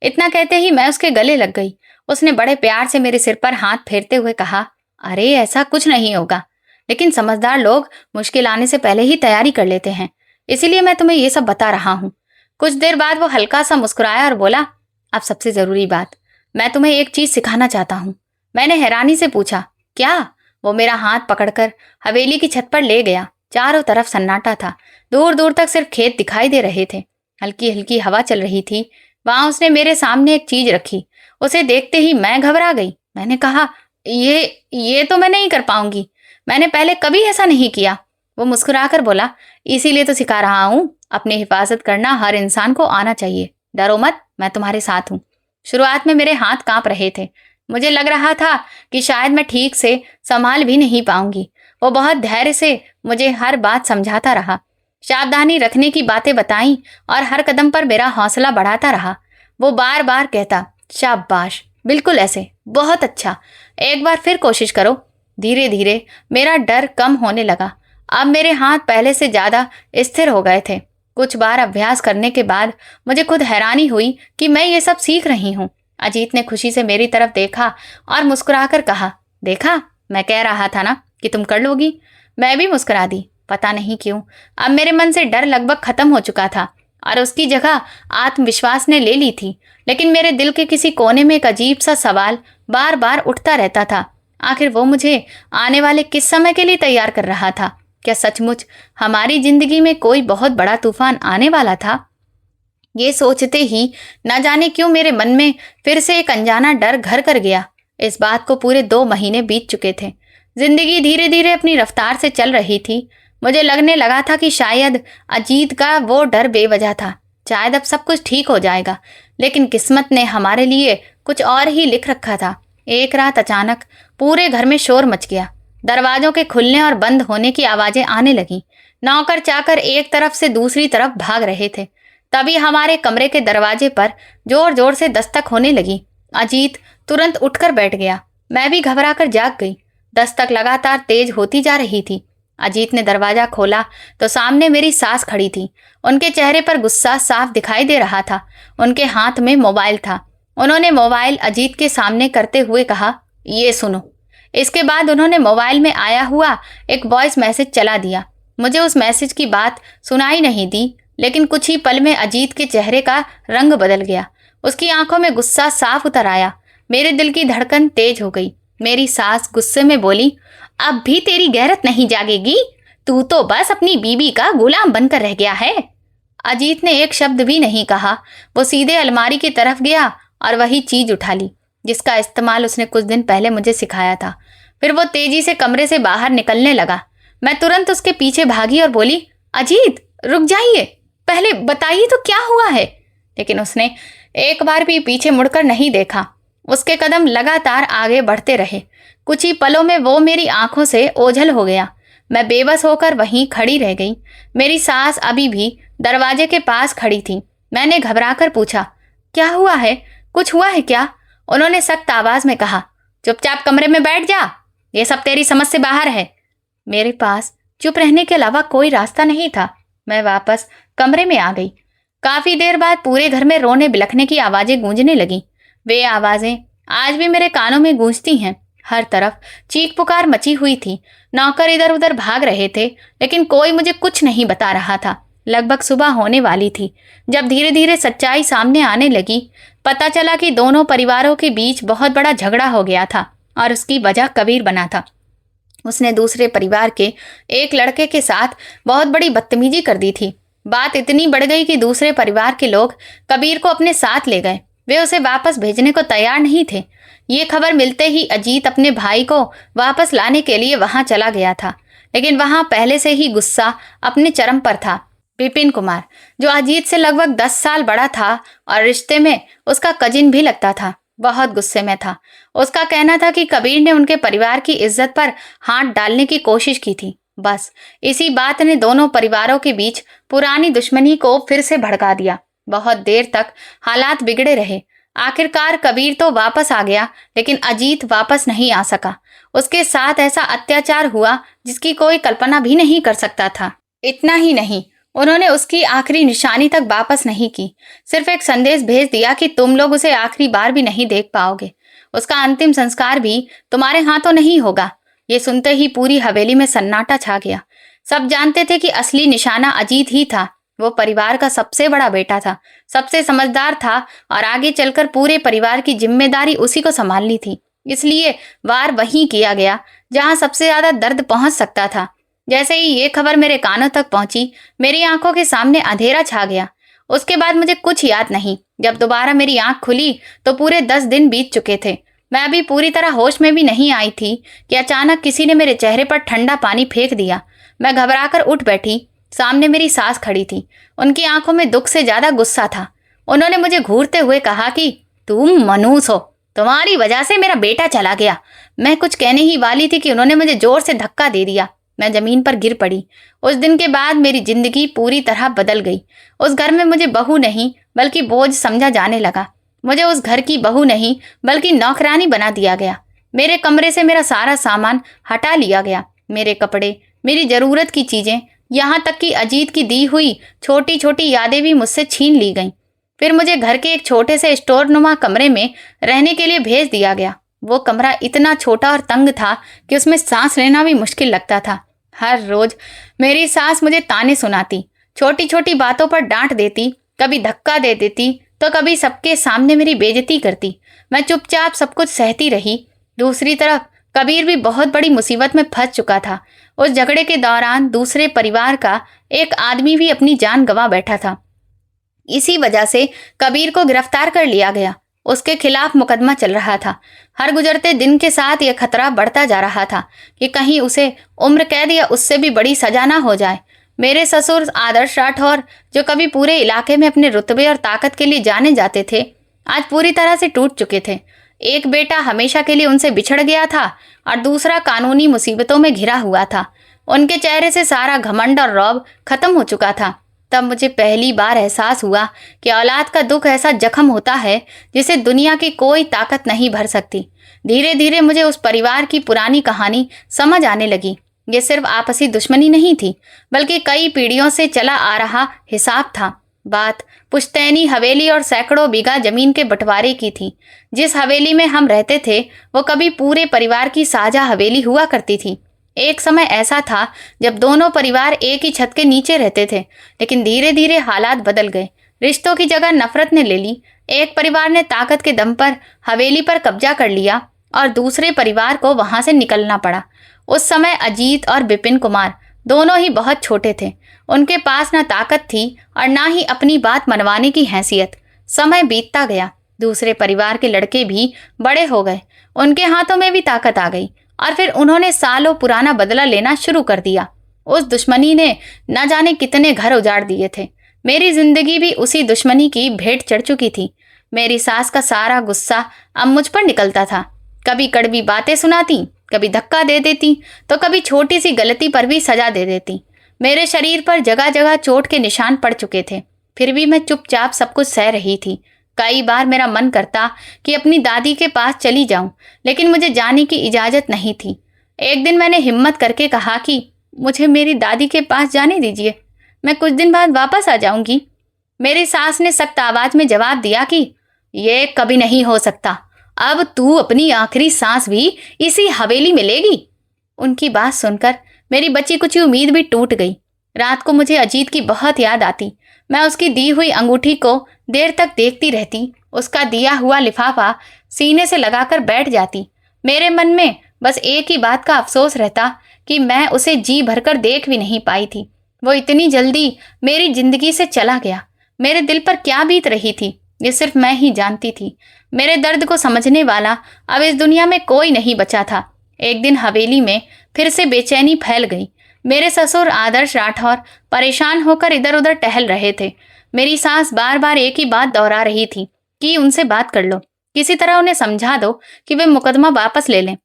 इतना कहते ही मैं उसके गले लग गई। उसने बड़े प्यार से मेरे सिर पर हाथ फेरते हुए कहा, अरे ऐसा कुछ नहीं होगा, लेकिन समझदार लोग मुश्किल आने से पहले ही तैयारी कर लेते हैं, इसीलिए मैं तुम्हें ये सब बता रहा हूँ। कुछ देर बाद वो हल्का सा मुस्कुराया और बोला, अब सबसे जरूरी बात, मैं तुम्हें एक चीज सिखाना चाहता हूँ। मैंने हैरानी से पूछा, क्या? वो मेरा हाथ पकड़कर हवेली की छत पर ले गया। चारों तरफ सन्नाटा था, दूर दूर तक सिर्फ खेत दिखाई दे रहे थे। हल्की हल्की हवा चल रही थी। वहां उसने मेरे सामने एक चीज रखी। उसे देखते ही मैं घबरा गई। मैंने कहा, ये तो मैं नहीं कर पाऊंगी, मैंने पहले कभी ऐसा नहीं किया। वो मुस्कुराकर बोला, इसीलिए तो सिखा रहा हूँ, अपनी हिफाजत करना हर इंसान को आना चाहिए। डरो मत, मैं तुम्हारे साथ हूँ। शुरुआत में मेरे हाथ कांप रहे थे। मुझे लग रहा था कि शायद मैं ठीक से संभाल भी नहीं पाऊंगी। वो बहुत धैर्य से मुझे हर बात समझाता रहा, सावधानी रखने की बातें बताई और हर कदम पर मेरा हौसला बढ़ाता रहा। वो बार बार कहता, शाबाश, बिल्कुल ऐसे, बहुत अच्छा, एक बार फिर कोशिश करो। धीरे धीरे मेरा डर कम होने लगा। अब मेरे हाथ पहले से ज़्यादा स्थिर हो गए थे। कुछ बार अभ्यास करने के बाद मुझे खुद हैरानी हुई कि मैं ये सब सीख रही हूँ। अजीत ने खुशी से मेरी तरफ देखा और मुस्कुराकर कहा, देखा, मैं कह रहा था ना कि तुम कर लोगी। मैं भी मुस्कुरा दी। पता नहीं क्यों अब मेरे मन से डर लगभग खत्म हो चुका था और उसकी जगह आत्मविश्वास ने ले ली थी। लेकिन मेरे दिल के किसी कोने में एक अजीब सा सवाल बार बार उठता रहता था। आखिर वो मुझे आने वाले किस समय के लिए तैयार कर रहा था? क्या सचमुच हमारी जिंदगी में कोई बहुत बड़ा तूफान आने वाला था? ये सोचते ही न जाने क्यों मेरे मन में फिर से एक अनजाना डर घर कर गया। इस बात को पूरे 2 महीने बीत चुके थे। जिंदगी धीरे धीरे अपनी रफ्तार से चल रही थी। मुझे लगने लगा था कि शायद अजीत का वो डर बेवजह था, शायद अब सब कुछ ठीक हो जाएगा। लेकिन किस्मत ने हमारे लिए कुछ और ही लिख रखा था। एक रात अचानक पूरे घर में शोर मच गया। दरवाजों के खुलने और बंद होने की आवाजें आने लगीं। नौकर चाकर एक तरफ से दूसरी तरफ भाग रहे थे। तभी हमारे कमरे के दरवाजे पर जोर जोर से दस्तक होने लगी। अजीत तुरंत उठकर बैठ गया। मैं भी घबराकर जाग गई। दस्तक लगातार तेज होती जा रही थी। अजीत ने दरवाजा खोला तो सामने मेरी सास खड़ी थी। उनके चेहरे पर गुस्सा साफ दिखाई दे रहा था। उनके हाथ में मोबाइल था। उन्होंने मोबाइल अजीत के सामने करते हुए कहा, ये सुनो। इसके बाद उन्होंने मोबाइल में आया हुआ एक वॉइस मैसेज चला दिया। मुझे उस मैसेज की बात सुनाई नहीं दी, लेकिन कुछ ही पल में अजीत के चेहरे का रंग बदल गया। उसकी आंखों में गुस्सा साफ उतर आया। मेरे दिल की धड़कन तेज हो गई। मेरी सास गुस्से में बोली, अब भी तेरी गैरत नहीं जागेगी? तू तो बस अपनी बीबी का गुलाम बनकर रह गया है। अजीत ने एक शब्द भी नहीं कहा। वो सीधे अलमारी की तरफ गया और वही चीज उठा ली जिसका इस्तेमाल उसने कुछ दिन पहले मुझे सिखाया था। फिर वो तेजी से कमरे से बाहर निकलने लगा। मैं तुरंत उसके पीछे भागी और बोली, अजीत रुक जाइए, पहले बताइए तो क्या हुआ है? लेकिन उसने एक बार भी पीछे मुड़कर नहीं देखा। उसके कदम लगातार आगे बढ़ते रहे। कुछ ही पलों में वो मेरी आंखों से ओझल हो गया। मैं बेबस होकर वहीं खड़ी रह गई। मेरी सास अभी भी दरवाजे के पास खड़ी थी। मैंने घबराकर पूछा, क्या हुआ है? कुछ हुआ है क्या? उन्होंने सख्त आवाज में कहा, चुपचाप कमरे में बैठ जा, ये सब तेरी समझ से बाहर है। मेरे पास चुप रहने के अलावा कोई रास्ता नहीं था। मैं वापस कमरे में आ गई। काफी देर बाद पूरे घर में रोने बिलखने की आवाजें गूंजने लगी। वे आवाजें आज भी मेरे कानों में गूंजती हैं। हर तरफ चीख पुकार मची हुई थी। नौकर इधर उधर भाग रहे थे, लेकिन कोई मुझे कुछ नहीं बता रहा था। लगभग सुबह होने वाली थी जब धीरे धीरे सच्चाई सामने आने लगी। पता चला कि दोनों परिवारों के बीच बहुत बड़ा झगड़ा हो गया था और उसकी वजह कबीर बना था। उसने दूसरे परिवार के एक लड़के के साथ बहुत बड़ी बदतमीजी कर दी थी। बात इतनी बढ़ गई कि दूसरे परिवार के लोग कबीर को अपने साथ ले गए। वे उसे वापस भेजने को तैयार नहीं थे। ये खबर मिलते ही अजीत अपने भाई को वापस लाने के लिए वहां चला गया था, लेकिन वहां पहले से ही गुस्सा अपने चरम पर था। विपिन कुमार, जो अजीत से लगभग 10 साल बड़ा था और रिश्ते में उसका कजिन भी लगता था, बहुत गुस्से में था। उसका कहना था कि कबीर ने उनके परिवार की इज्जत पर हाथ डालने की कोशिश की थी। बस इसी बात ने दोनों परिवारों के बीच पुरानी दुश्मनी को फिर से भड़का दिया। बहुत देर तक हालात बिगड़े रहे। आखिरकार कबीर तो वापस आ गया, लेकिन अजीत वापस नहीं आ सका। उसके साथ ऐसा अत्याचार हुआ जिसकी कोई कल्पना भी नहीं कर सकता था। इतना ही नहीं, उन्होंने उसकी आखिरी निशानी तक वापस नहीं की। सिर्फ एक संदेश भेज दिया कि तुम लोग उसे आखिरी बार भी नहीं देख पाओगे। उसका अंतिम संस्कार भी तुम्हारे हाथों नहीं होगा। ये सुनते ही पूरी हवेली में सन्नाटा छा गया। सब जानते थे कि असली निशाना अजीत ही था। वो परिवार का सबसे बड़ा बेटा था, सबसे समझदार था और आगे चलकर पूरे परिवार की जिम्मेदारी उसी को संभालनी थी। इसलिए वार वहीं किया गया जहां सबसे ज्यादा दर्द पहुंच सकता था। जैसे ही ये खबर मेरे कानों तक पहुंची, मेरी आंखों के सामने अंधेरा छा गया। उसके बाद मुझे कुछ याद नहीं। जब दोबारा मेरी आंख खुली तो पूरे 10 दिन बीत चुके थे। मैं अभी पूरी तरह होश में भी नहीं आई थी कि अचानक किसी ने मेरे चेहरे पर ठंडा पानी फेंक दिया। मैं घबराकर उठ बैठी। सामने मेरी सास खड़ी थी। उनकी आंखों में दुख से ज्यादा गुस्सा था। उन्होंने मुझे घूरते हुए कहा कि तुम मनूस हो, तुम्हारी वजह से मेरा बेटा चला गया। मैं कुछ कहने ही वाली थी कि उन्होंने मुझे जोर से धक्का दे दिया। मैं जमीन पर गिर पड़ी। उस दिन के बाद मेरी जिंदगी पूरी तरह बदल गई। उस घर में मुझे बहू नहीं बल्कि बोझ समझा जाने लगा। मुझे उस घर की बहू नहीं बल्कि नौकरानी बना दिया गया। मेरे कमरे से मेरा सारा सामान हटा लिया गया। मेरे कपड़े, मेरी जरूरत की चीजें, यहाँ तक कि अजीत की दी हुई छोटी छोटी यादें भी मुझसे छीन ली गईं। फिर मुझे घर के एक छोटे से स्टोर नुमा कमरे में रहने के लिए भेज दिया गया। वो कमरा इतना छोटा और तंग था कि उसमें सांस लेना भी मुश्किल लगता था। हर रोज मेरी सास मुझे ताने सुनाती, छोटी छोटी बातों पर डांट देती, कभी धक्का दे देती तो कभी सबके सामने मेरी बेइज्जती करती। मैं चुपचाप सब कुछ सहती रही। दूसरी तरफ कबीर भी बहुत बड़ी मुसीबत में फंस चुका था। उस झगड़े के दौरान दूसरे परिवार का एक आदमी भी अपनी जान गंवा बैठा था। इसी वजह से कबीर को गिरफ्तार कर लिया गया। उसके खिलाफ मुकदमा चल रहा था। हर गुजरते दिन के साथ यह खतरा बढ़ता जा रहा था कि कहीं उसे उम्र कैद या उससे भी बड़ी सजा ना हो जाए। मेरे ससुर आदर्श राठौर, जो कभी पूरे इलाके में अपने रुतबे और ताकत के लिए जाने जाते थे, आज पूरी तरह से टूट चुके थे। एक बेटा हमेशा के लिए उनसे बिछड़ गया था और दूसरा कानूनी मुसीबतों में घिरा हुआ था। उनके चेहरे से सारा घमंड और रौब खत्म हो चुका था। तब मुझे पहली बार एहसास हुआ कि औलाद का दुख ऐसा जख्म होता है जिसे दुनिया की कोई ताकत नहीं भर सकती। धीरे धीरे मुझे उस परिवार की पुरानी कहानी समझ आने लगी। ये सिर्फ आपसी दुश्मनी नहीं थी, बल्कि कई पीढ़ियों से चला आ रहा हिसाब था। बात पुश्तैनी हवेली और सैकड़ों बीघा जमीन के बंटवारे की थी। जिस हवेली में हम रहते थे वो कभी पूरे परिवार की साझा हवेली हुआ करती थी। एक समय ऐसा था जब दोनों परिवार एक ही छत के नीचे रहते थे, लेकिन धीरे धीरे हालात बदल गए। रिश्तों की जगह नफरत ने ले ली। एक परिवार ने ताकत के दम पर हवेली पर कब्जा कर लिया और दूसरे परिवार को वहां से निकलना पड़ा। उस समय अजीत और विपिन कुमार दोनों ही बहुत छोटे थे। उनके पास ना ताकत थी और ना ही अपनी बात मनवाने की हैसियत। समय बीतता गया। दूसरे परिवार के लड़के भी बड़े हो गए। उनके हाथों में भी ताकत आ गई और फिर उन्होंने सालों पुराना बदला लेना शुरू कर दिया। उस दुश्मनी ने न जाने कितने घर उजाड़ दिए थे। मेरी जिंदगी भी उसी दुश्मनी की भेंट चढ़ चुकी थी। मेरी सास का सारा गुस्सा अब मुझ पर निकलता था। कभी कड़वी बातें सुनाती, कभी धक्का दे देती, तो कभी छोटी सी गलती पर भी सजा दे देती। मेरे शरीर पर जगह जगह चोट के निशान पड़ चुके थे, फिर भी मैं चुपचाप सब कुछ सह रही थी। कई बार मेरा मन करता कि अपनी दादी के पास चली जाऊं, लेकिन मुझे जाने की इजाजत नहीं थी। एक दिन मैंने हिम्मत करके कहा कि मुझे मेरी दादी के पास जाने दीजिए, मैं कुछ दिन बाद वापस आ जाऊंगी। मेरी सास ने सख्त आवाज में जवाब दिया कि ये कभी नहीं हो सकता, अब तू अपनी आखिरी सांस भी इसी हवेली में लेगी। उनकी बात सुनकर मेरी बची कुछ उम्मीद भी टूट गई। रात को मुझे अजीत की बहुत याद आती। मैं उसकी दी हुई अंगूठी को देर तक देखती रहती, उसका दिया हुआ लिफाफा सीने से लगाकर बैठ जाती। मेरे मन में बस एक ही बात का अफसोस रहता कि मैं उसे जी भरकर देख भी नहीं पाई थी। वो इतनी जल्दी मेरी जिंदगी से चला गया। मेरे दिल पर क्या बीत रही थी, ये सिर्फ मैं ही जानती थी। मेरे दर्द को समझने वाला अब इस दुनिया में कोई नहीं बचा था। एक दिन हवेली में फिर से बेचैनी फैल गई। मेरे ससुर आदर्श राठौर परेशान होकर इधर उधर टहल रहे थे। मेरी सास बार बार एक ही बात दोहरा रही थी कि उनसे बात कर लो, किसी तरह उन्हें समझा दो कि वे मुकदमा वापस ले लें,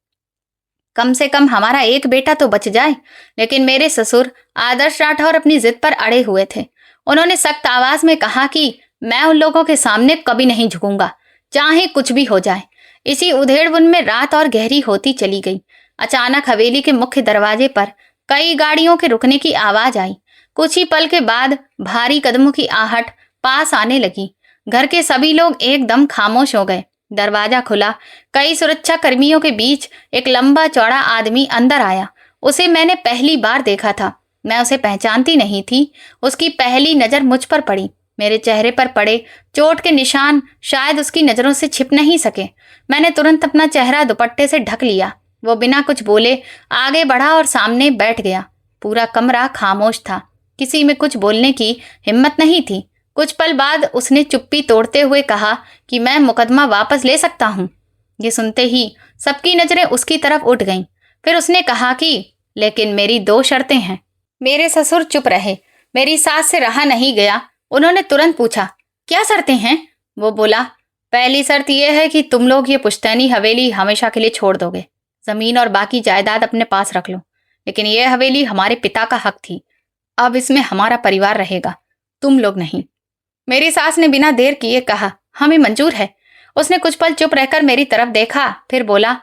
कम से कम हमारा एक बेटा तो बच जाए। लेकिन मेरे ससुर आदर्श राठौर अपनी जिद पर अड़े हुए थे। उन्होंने सख्त आवाज में कहा कि मैं उन लोगों के सामने कभी नहीं झुकूंगा, चाहे कुछ भी हो जाए। इसी उधेड़बुन में रात और गहरी होती चली गई। अचानक हवेली के मुख्य दरवाजे पर कई गाड़ियों के रुकने की आवाज आई। कुछ ही पल के बाद भारी कदमों की आहट पास आने लगी। घर के सभी लोग एकदम खामोश हो गए। दरवाजा खुला। कई सुरक्षा कर्मियों के बीच एक लंबा चौड़ा आदमी अंदर आया। उसे मैंने पहली बार देखा था। मैं उसे पहचानती नहीं थी। उसकी पहली नजर मुझ पर पड़ी। मेरे चेहरे पर पड़े चोट के निशान शायद उसकी नजरों से छिप नहीं सके। मैंने तुरंत अपना चेहरा दुपट्टे से ढक लिया। वो बिना कुछ बोले आगे बढ़ा और सामने बैठ गया। पूरा कमरा खामोश था। किसी में कुछ बोलने की हिम्मत नहीं थी। कुछ पल बाद उसने चुप्पी तोड़ते हुए कहा कि मैं मुकदमा वापस ले सकता हूँ। ये सुनते ही सबकी नजरें उसकी तरफ उठ गईं। फिर उसने कहा कि लेकिन मेरी 2 शर्तें हैं। मेरे ससुर चुप रहे। मेरी सास से रहा नहीं गया। उन्होंने तुरंत पूछा, क्या शर्तें हैं? वो बोला, पहली शर्त यह है कि तुम लोग ये पुश्तैनी हवेली हमेशा के लिए छोड़ दोगे। जमीन और बाकी जायदाद अपने पास रख लो, लेकिन यह हवेली हमारे पिता का हक थी। अब इसमें हमारा परिवार रहेगा, तुम लोग नहीं। मेरी सास ने बिना देर किए कहा, हमें मंजूर है। उसने कुछ पल चुप रहकर मेरी तरफ देखा, फिर बोला,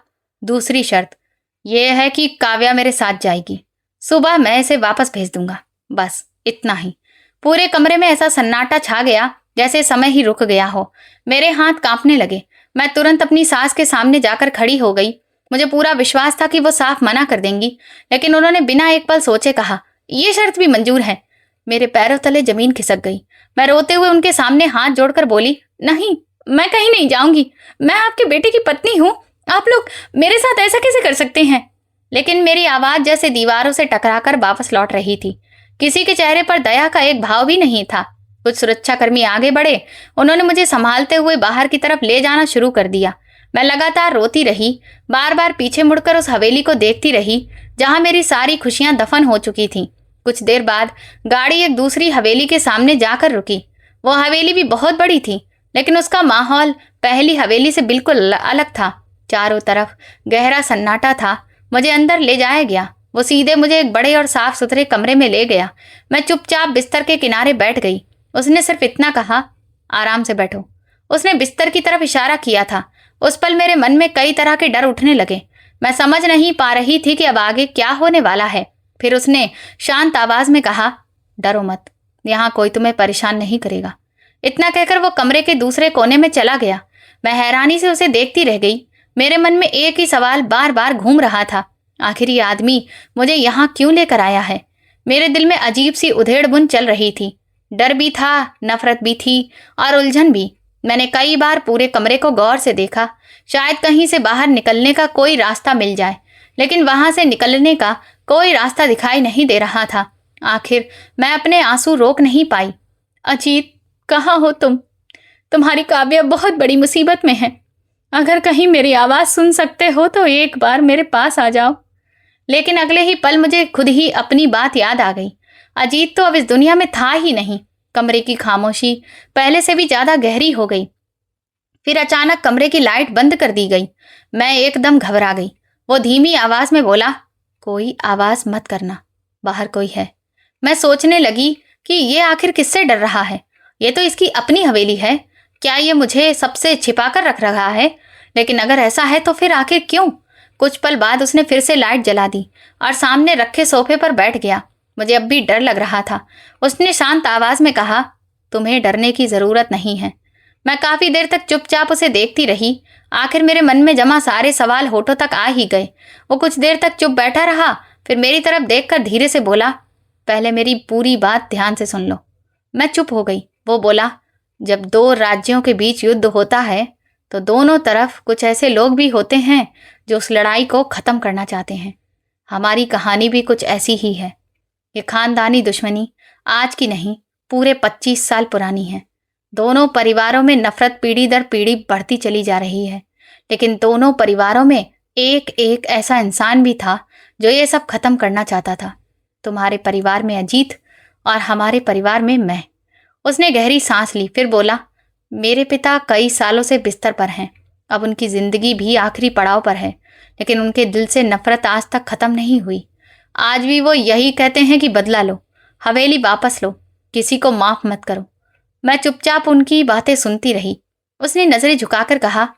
दूसरी शर्त यह है कि काव्या मेरे साथ जाएगी। सुबह मैं इसे वापस भेज दूंगा। बस इतना ही। पूरे कमरे में ऐसा सन्नाटा छा गया जैसे समय ही रुक गया हो। मेरे हाथ कांपने लगे। मैं तुरंत अपनी सास के सामने जाकर खड़ी हो गई। मुझे पूरा विश्वास था कि वो साफ मना कर देंगी, लेकिन उन्होंने बिना एक पल सोचे कहा, ये शर्त भी मंजूर है। मेरे पैरों तले जमीन खिसक गई। मैं रोते हुए उनके सामने हाथ जोड़कर बोली, नहीं, मैं कहीं नहीं जाऊंगी। मैं आपके बेटे की पत्नी हूँ। आप लोग मेरे साथ ऐसा कैसे कर सकते हैं? लेकिन मेरी आवाज जैसे दीवारों से टकराकर वापस लौट रही थी। किसी के चेहरे पर दया का एक भाव भी नहीं था। कुछ सुरक्षाकर्मी आगे बढ़े। उन्होंने मुझे संभालते हुए बाहर की तरफ ले जाना शुरू कर दिया। मैं लगातार रोती रही, बार बार पीछे मुड़कर उस हवेली को देखती रही जहां मेरी सारी खुशियां दफन हो चुकी थीं। कुछ देर बाद गाड़ी एक दूसरी हवेली के सामने जाकर रुकी। वो हवेली भी बहुत बड़ी थी, लेकिन उसका माहौल पहली हवेली से बिल्कुल अलग था। चारों तरफ गहरा सन्नाटा था। मुझे अंदर ले जाया गया। वो सीधे मुझे एक बड़े और साफ सुथरे कमरे में ले गया। मैं चुपचाप बिस्तर के किनारे बैठ गई। उसने सिर्फ इतना कहा, आराम से बैठो। उसने बिस्तर की तरफ इशारा किया था। उस पल मेरे मन में कई तरह के डर उठने लगे। मैं समझ नहीं पा रही थी कि अब आगे क्या होने वाला है। फिर उसने शांत आवाज में कहा, डरो मत, यहाँ कोई तुम्हें परेशान नहीं करेगा। इतना कहकर वो कमरे के दूसरे कोने में चला गया। मैं हैरानी से उसे देखती रह गई। मेरे मन में एक ही सवाल बार बार घूम रहा था, आखिर ये आदमी मुझे यहाँ क्यों लेकर आया है? मेरे दिल में अजीब सी उधेड़बुन चल रही थी। डर भी था, नफरत भी थी और उलझन भी। मैंने कई बार पूरे कमरे को गौर से देखा, शायद कहीं से बाहर निकलने का कोई रास्ता मिल जाए, लेकिन वहां से निकलने का कोई रास्ता दिखाई नहीं दे रहा था। आखिर मैं अपने आंसू रोक नहीं पाई। अजीत, कहाँ हो तुम? तुम्हारी काव्या बहुत बड़ी मुसीबत में है। अगर कहीं मेरी आवाज सुन सकते हो तो एक बार मेरे पास आ जाओ। लेकिन अगले ही पल मुझे खुद ही अपनी बात याद आ गई। अजीत तो अब इस दुनिया में था ही नहीं। कमरे की खामोशी पहले से भी ज्यादा गहरी हो गई। फिर अचानक कमरे की लाइट बंद कर दी गई। मैं एकदम घबरा गई। वो धीमी आवाज में बोला, कोई आवाज मत करना, बाहर कोई है। मैं सोचने लगी कि ये आखिर किससे डर रहा है। ये तो इसकी अपनी हवेली है। क्या ये मुझे सबसे छिपा कर रख रहा है? लेकिन अगर ऐसा है तो फिर आखिर क्यों? कुछ पल बाद उसने फिर से लाइट जला दी और सामने रखे सोफे पर बैठ गया। मुझे अब भी डर लग रहा था। उसने शांत आवाज में कहा, तुम्हें डरने की जरूरत नहीं है। मैं काफी देर तक चुपचाप उसे देखती रही। आखिर मेरे मन में जमा सारे सवाल होठों तक आ ही गए। वो कुछ देर तक चुप बैठा रहा, फिर मेरी तरफ देखकर धीरे से बोला, पहले मेरी पूरी बात ध्यान से सुन लो। मैं चुप हो गई। वो बोला, जब दो राज्यों के बीच युद्ध होता है तो दोनों तरफ कुछ ऐसे लोग भी होते हैं जो उस लड़ाई को खत्म करना चाहते हैं। हमारी कहानी भी कुछ ऐसी ही है। ये खानदानी दुश्मनी आज की नहीं, पूरे 25 साल पुरानी है। दोनों परिवारों में नफरत पीढ़ी दर पीढ़ी बढ़ती चली जा रही है। लेकिन दोनों परिवारों में एक एक ऐसा इंसान भी था जो ये सब खत्म करना चाहता था। तुम्हारे परिवार में अजीत और हमारे परिवार में मैं। उसने गहरी सांस ली, फिर बोला, मेरे पिता कई सालों से बिस्तर पर हैं। अब उनकी जिंदगी भी आखिरी पड़ाव पर है, लेकिन उनके दिल से नफरत आज तक खत्म नहीं हुई। आज भी वो यही कहते हैं कि बदला लो, हवेली वापस लो, किसी को माफ मत करो। मैं चुपचाप उनकी बातें सुनती रही। उसने नजरें झुकाकर कहा,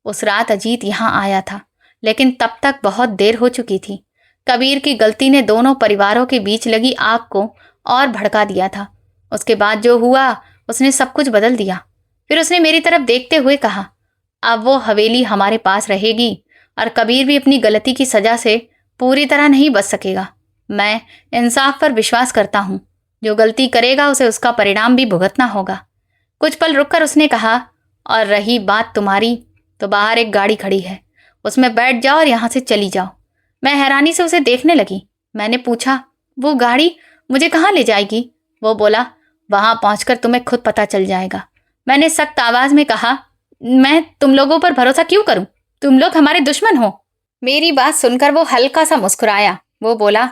उस रात अजीत यहाँ आया था, लेकिन तब तक बहुत देर हो चुकी थी। कबीर की गलती ने दोनों परिवारों के बीच लगी आग को और भड़का दिया था। उसके बाद जो हुआ उसने सब कुछ बदल दिया। फिर उसने मेरी तरफ देखते हुए कहा, अब वो हवेली हमारे पास रहेगी और कबीर भी अपनी गलती की सजा से पूरी तरह नहीं बच सकेगा। मैं इंसाफ पर विश्वास करता हूँ। जो गलती करेगा उसे उसका परिणाम भी भुगतना होगा। कुछ पल रुककर उसने कहा, और रही बात तुम्हारी, तो बाहर एक गाड़ी खड़ी है, उसमें बैठ जाओ और यहाँ से चली जाओ। मैं हैरानी से उसे देखने लगी। मैंने पूछा, वो गाड़ी मुझे कहाँ ले जाएगी? वो बोला, वहां पहुंचकर तुम्हें खुद पता चल जाएगा। मैंने सख्त आवाज में कहा, मैं तुम लोगों पर भरोसा क्यों करूं? तुम लोग हमारे दुश्मन हो। मेरी बात सुनकर वो हल्का सा मुस्कुराया। वो बोला,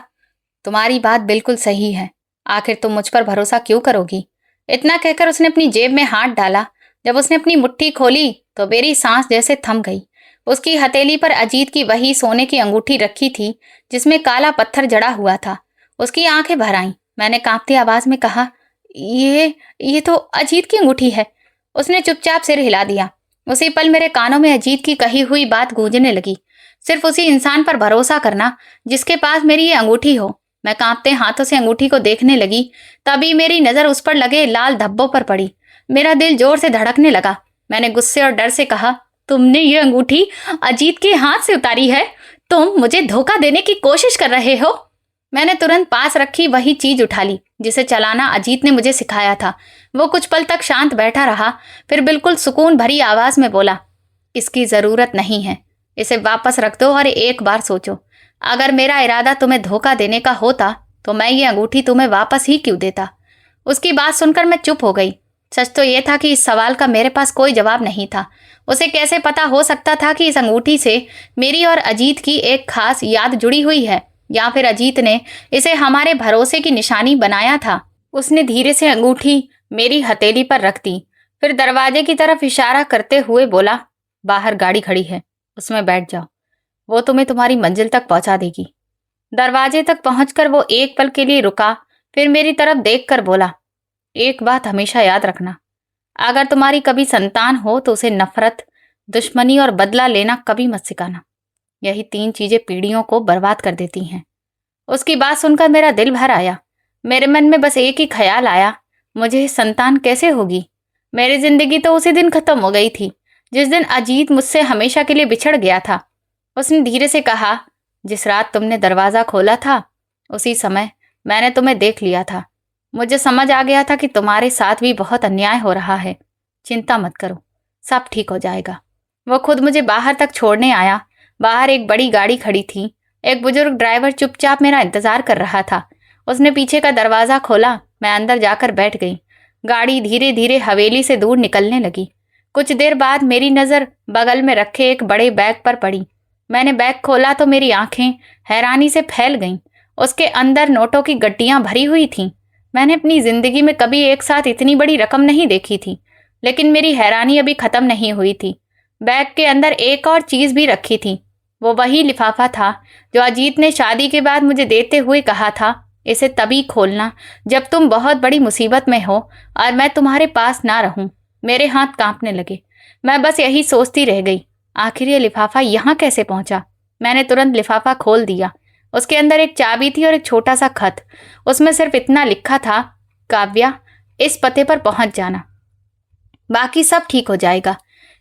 तुम्हारी बात बिल्कुल सही है, आखिर तुम मुझ पर भरोसा क्यों करोगी? इतना कहकर उसने अपनी जेब में हाथ डाला। जब उसने अपनी मुट्ठी खोली तो मेरी सांस जैसे थम गई। उसकी हथेली पर अजीत की वही सोने की अंगूठी रखी थी जिसमें काला पत्थर जड़ा हुआ था। उसकी आंखें भर आईं। मैंने कांपती आवाज में कहा, ये तो अजीत की अंगूठी है। उसने चुपचाप सिर हिला दिया। उसी पल मेरे कानों में अजीत की कही हुई बात गूंजने लगी, सिर्फ उसी इंसान पर भरोसा करना जिसके पास मेरी ये अंगूठी हो। मैं कांपते हाथों से अंगूठी को देखने लगी। तभी मेरी नजर उस पर लगे लाल धब्बों पर पड़ी। मेरा दिल जोर से धड़कने लगा। मैंने गुस्से और डर से कहा, तुमने ये अंगूठी अजीत के हाथ से उतारी है? तुम मुझे धोखा देने की कोशिश कर रहे हो। मैंने तुरंत पास रखी वही चीज उठा ली जिसे चलाना अजीत ने मुझे सिखाया था। वो कुछ पल तक शांत बैठा रहा, फिर बिल्कुल सुकून भरी आवाज में बोला, इसकी जरूरत नहीं है, इसे वापस रख दो और एक बार सोचो। अगर मेरा इरादा तुम्हें धोखा देने का होता तो मैं ये अंगूठी तुम्हें वापस ही क्यों देता? उसकी बात सुनकर मैं चुप हो गई। सच तो यह था कि इस सवाल का मेरे पास कोई जवाब नहीं था। उसे कैसे पता हो सकता था कि इस अंगूठी से मेरी और अजीत की एक खास याद जुड़ी हुई है, या फिर अजीत ने इसे हमारे भरोसे की निशानी बनाया था। उसने धीरे से अंगूठी मेरी हथेली पर रख दी, फिर दरवाजे की तरफ इशारा करते हुए बोला, बाहर गाड़ी खड़ी है, उसमें बैठ जाओ, वो तुम्हें तुम्हारी मंजिल तक पहुंचा देगी। दरवाजे तक पहुंचकर वो एक पल के लिए रुका, फिर मेरी तरफ देखकर बोला, एक बात हमेशा याद रखना, अगर तुम्हारी कभी संतान हो तो उसे नफरत, दुश्मनी और बदला लेना कभी मत सिखाना। यही 3 चीजें पीढ़ियों को बर्बाद कर देती हैं। उसकी बात सुनकर मेरा दिल भर आया। मेरे मन में बस एक ही ख्याल आया, मुझे संतान कैसे होगी? मेरी जिंदगी तो उसी दिन खत्म हो गई थी जिस दिन अजीत मुझसे हमेशा के लिए बिछड़ गया था। उसने धीरे से कहा, जिस रात तुमने दरवाजा खोला था उसी समय मैंने तुम्हें देख लिया था। मुझे समझ आ गया था कि तुम्हारे साथ भी बहुत अन्याय हो रहा है। चिंता मत करो, सब ठीक हो जाएगा। वो खुद मुझे बाहर तक छोड़ने आया। बाहर एक बड़ी गाड़ी खड़ी थी। एक बुजुर्ग ड्राइवर चुपचाप मेरा इंतजार कर रहा था। उसने पीछे का दरवाजा खोला। मैं अंदर जाकर बैठ गई। गाड़ी धीरे धीरे हवेली से दूर निकलने लगी। कुछ देर बाद मेरी नज़र बगल में रखे एक बड़े बैग पर पड़ी। मैंने बैग खोला तो मेरी आंखें हैरानी से फैल गईं। उसके अंदर नोटों की गड्डियां भरी हुई थीं। मैंने अपनी जिंदगी में कभी एक साथ इतनी बड़ी रकम नहीं देखी थी, लेकिन मेरी हैरानी अभी खत्म नहीं हुई थी। बैग के अंदर एक और चीज भी रखी थी। वो वही लिफाफा था जो अजीत ने शादी के बाद मुझे देते हुए कहा था, इसे तभी खोलना जब तुम बहुत बड़ी मुसीबत में हो और मैं तुम्हारे पास ना रहूं। मेरे हाथ कांपने लगे। मैं बस यही सोचती रह गई, आखिर ये लिफाफा यहाँ कैसे पहुंचा। मैंने तुरंत लिफाफा खोल दिया। उसके अंदर एक चाबी थी और एक छोटा सा खत। उसमें सिर्फ इतना लिखा था, काव्या, इस पते पर पहुंच जाना, बाकी सब ठीक हो जाएगा।